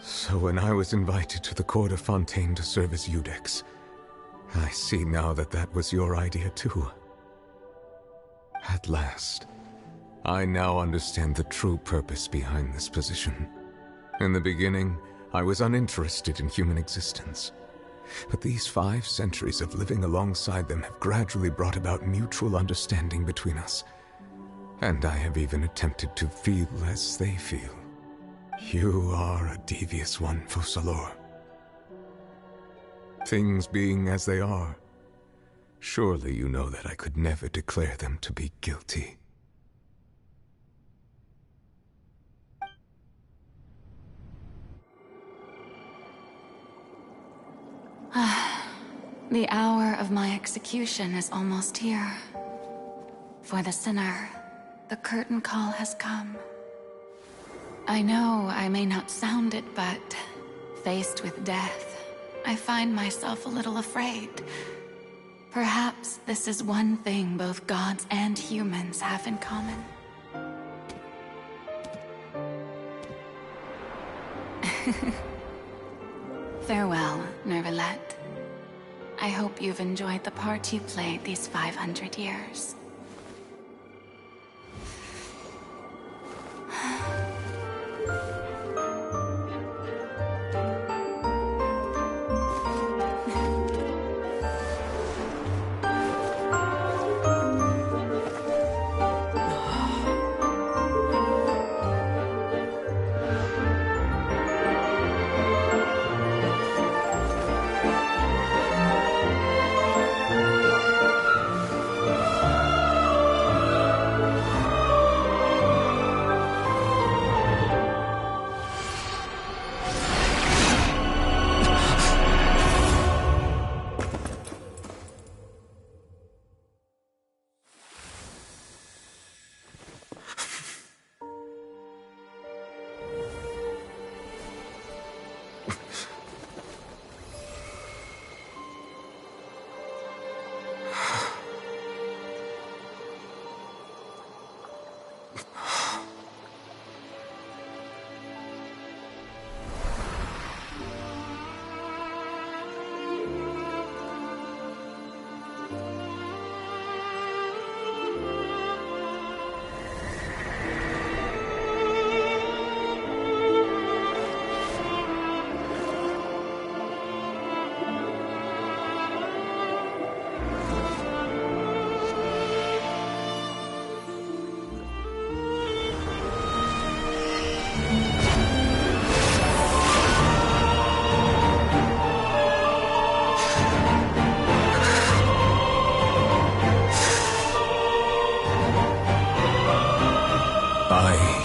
Speaker 1: So when I was invited to the court of Fontaine to serve as Iudex, I see now that that was your idea too. At last, I now understand the true purpose behind this position. In the beginning, I was uninterested in human existence. But these 5 centuries of living alongside them have gradually brought about mutual understanding between us. And I have even attempted to feel as they feel. You are a devious one, Focalor. Things being as they are, Surely you know that I could never declare them to be guilty.
Speaker 16: The hour of my execution is almost here. For the sinner, the curtain call has come. I know I may not sound it, but faced with death, I find myself a little afraid. Perhaps this is one thing both gods and humans have in common. Farewell, Nervalette. I hope you've enjoyed the part you played these 500 years.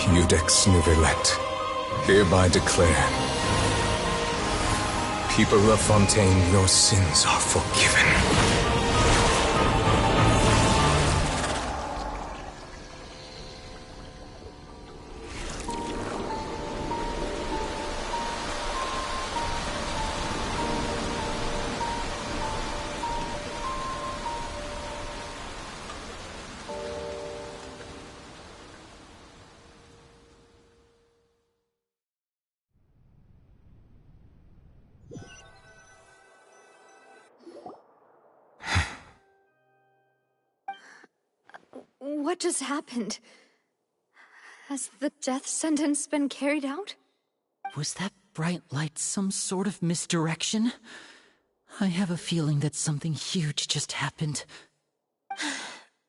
Speaker 1: Iudex Nervalette, hereby declare, people of Fontaine, your sins are forgiven.
Speaker 8: What just happened? Has the death sentence been carried out?
Speaker 13: Was that bright light some sort of misdirection? I have a feeling that something huge just happened.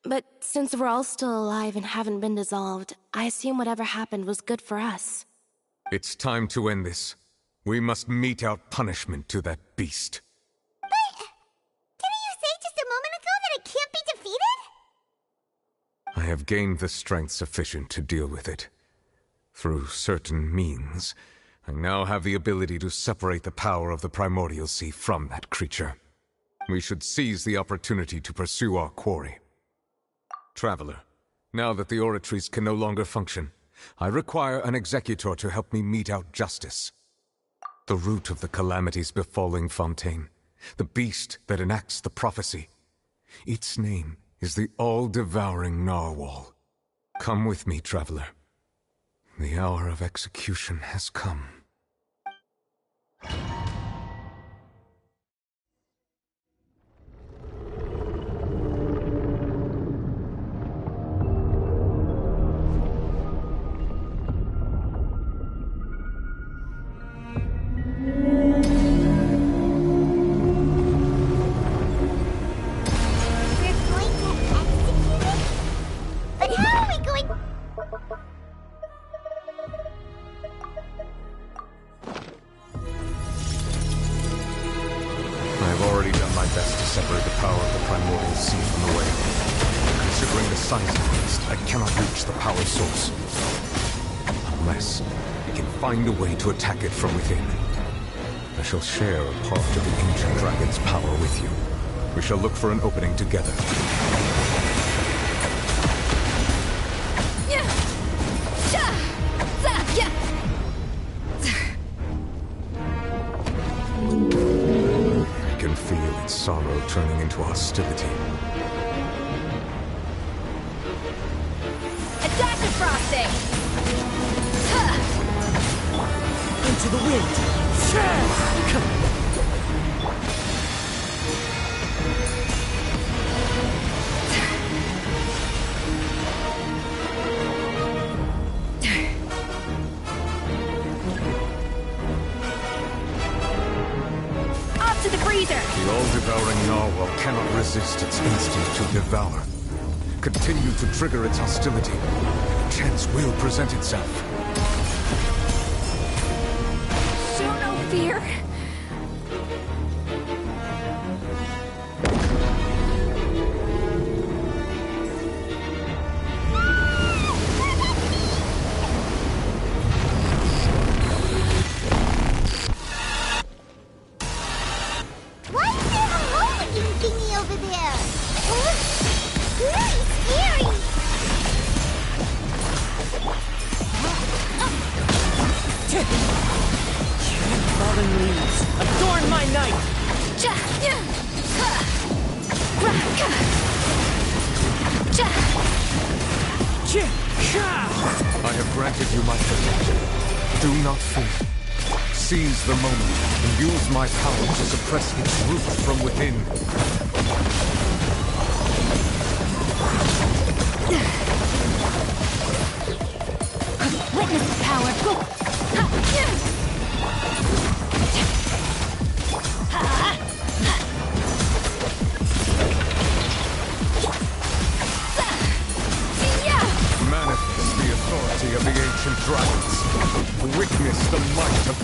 Speaker 4: But since we're all still alive and haven't been dissolved, I assume whatever happened was good for us.
Speaker 1: It's time to end this. We must mete out punishment to that beast.
Speaker 6: Didn't you say just a moment ago that it can't be defeated?
Speaker 1: I have gained the strength sufficient to deal with it. Through certain means, I now have the ability to separate the power of the Primordial Sea from that creature. We should seize the opportunity to pursue our quarry. Traveler, now that the oratories can no longer function, I require an executor to help me mete out justice. The root of the calamities befalling Fontaine, the beast that enacts the prophecy. Its name is the all-devouring narwhal. Come with me, traveler. The hour of execution has come. best to separate the power of the primordial sea from the whale. Considering the size of the beast, I cannot reach the power source. Unless we can find a way to attack it from within. I shall share a part of the ancient dragon's power with you. We shall look for an opening together. I can feel its sorrow turning into hostility.
Speaker 18: Attack the frosting!
Speaker 3: Into the wind!
Speaker 18: Up to the freezer!
Speaker 1: The all-devouring narwhal cannot resist its instinct to devour. Continue to trigger its hostility. Chance will present itself.
Speaker 18: Show no fear!
Speaker 6: What's that hole-looking thingy over there? Very scary!
Speaker 3: Fallen leaves, adorn my night!
Speaker 1: I have granted you my protection. Do not fear. Seize the moment and use my power to suppress its root from within.
Speaker 18: Witness the power! Go!
Speaker 1: Manifest the authority of the ancient dragons. Witness the might of...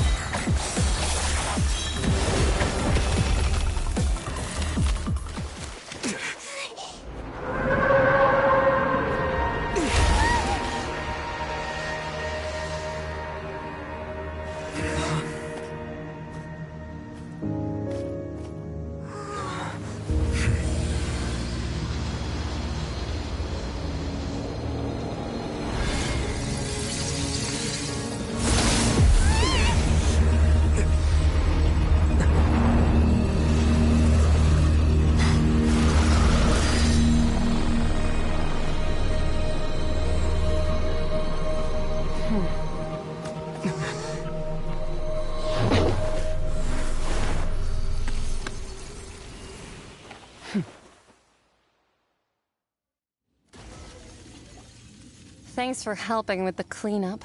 Speaker 5: Thanks for helping with the cleanup.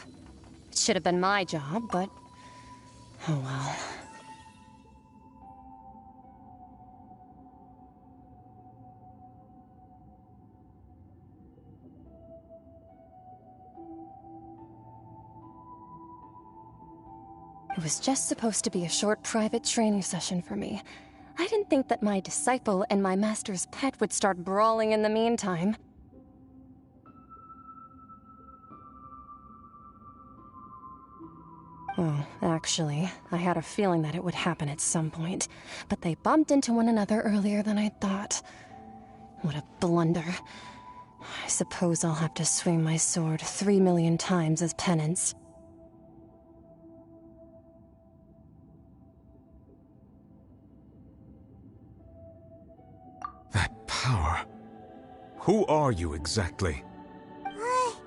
Speaker 5: It should have been my job, but... oh well. It was just supposed to be a short private training session for me. I didn't think that my disciple and my master's pet would start brawling in the meantime. Well, actually, I had a feeling that it would happen at some point, but they bumped into one another earlier than I thought. What a blunder. I suppose I'll have to swing my sword 3 million times as penance.
Speaker 1: That power. Who are you exactly?
Speaker 6: Hyman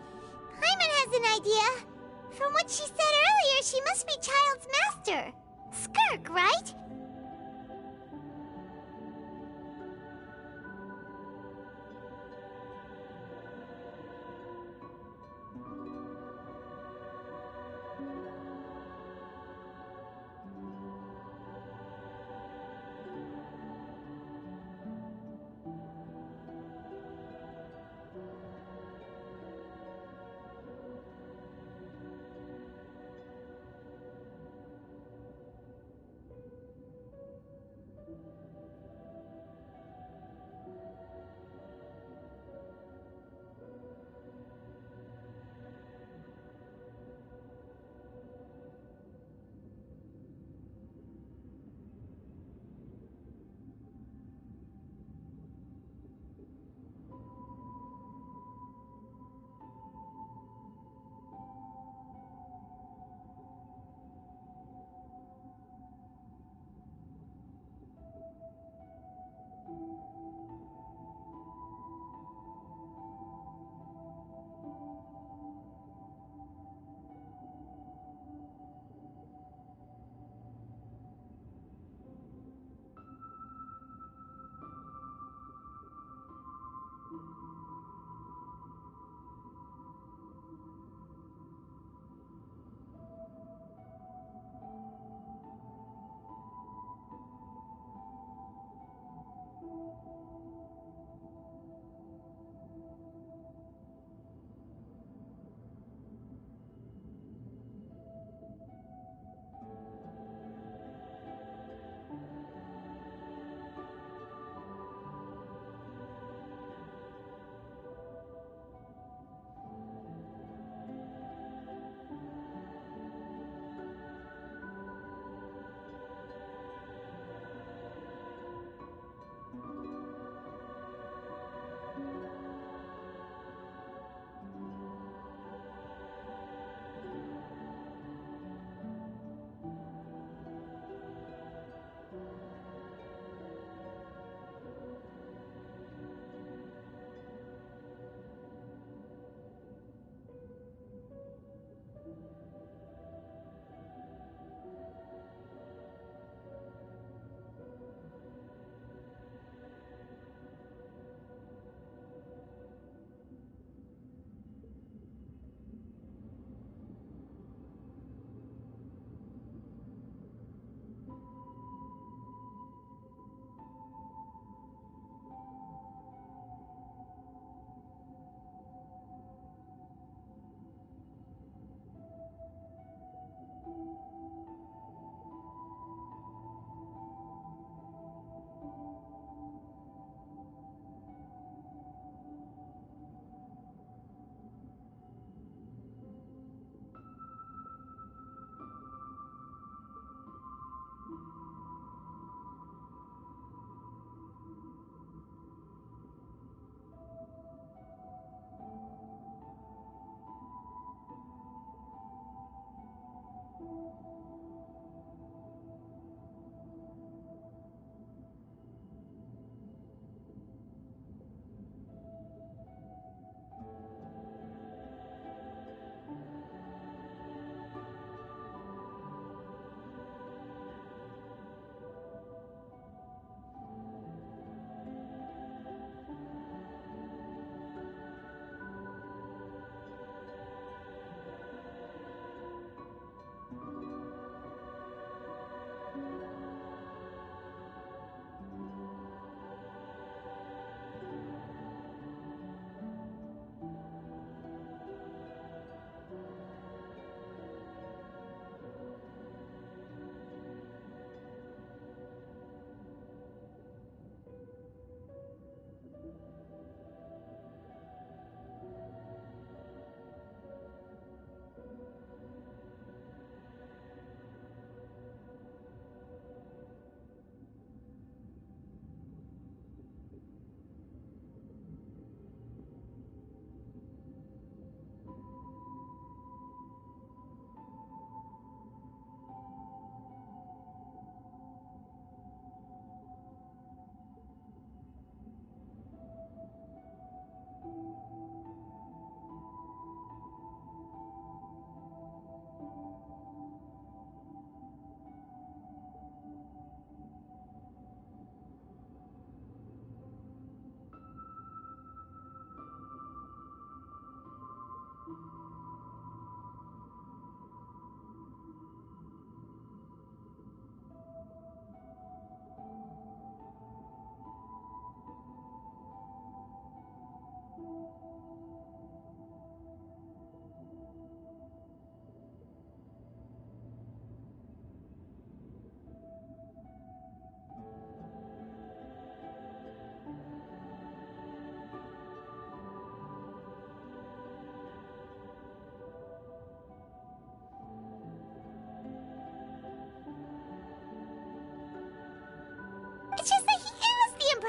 Speaker 6: has an idea. From what she said earlier, she must be Child's master. Skirk, right?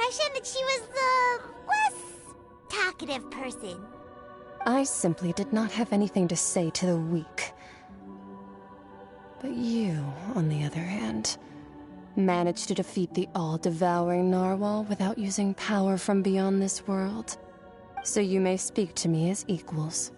Speaker 6: impression that she was the less talkative person.
Speaker 5: I simply did not have anything to say to the weak. But you, on the other hand, managed to defeat the all-devouring narwhal without using power from beyond this world. So you may speak to me as equals.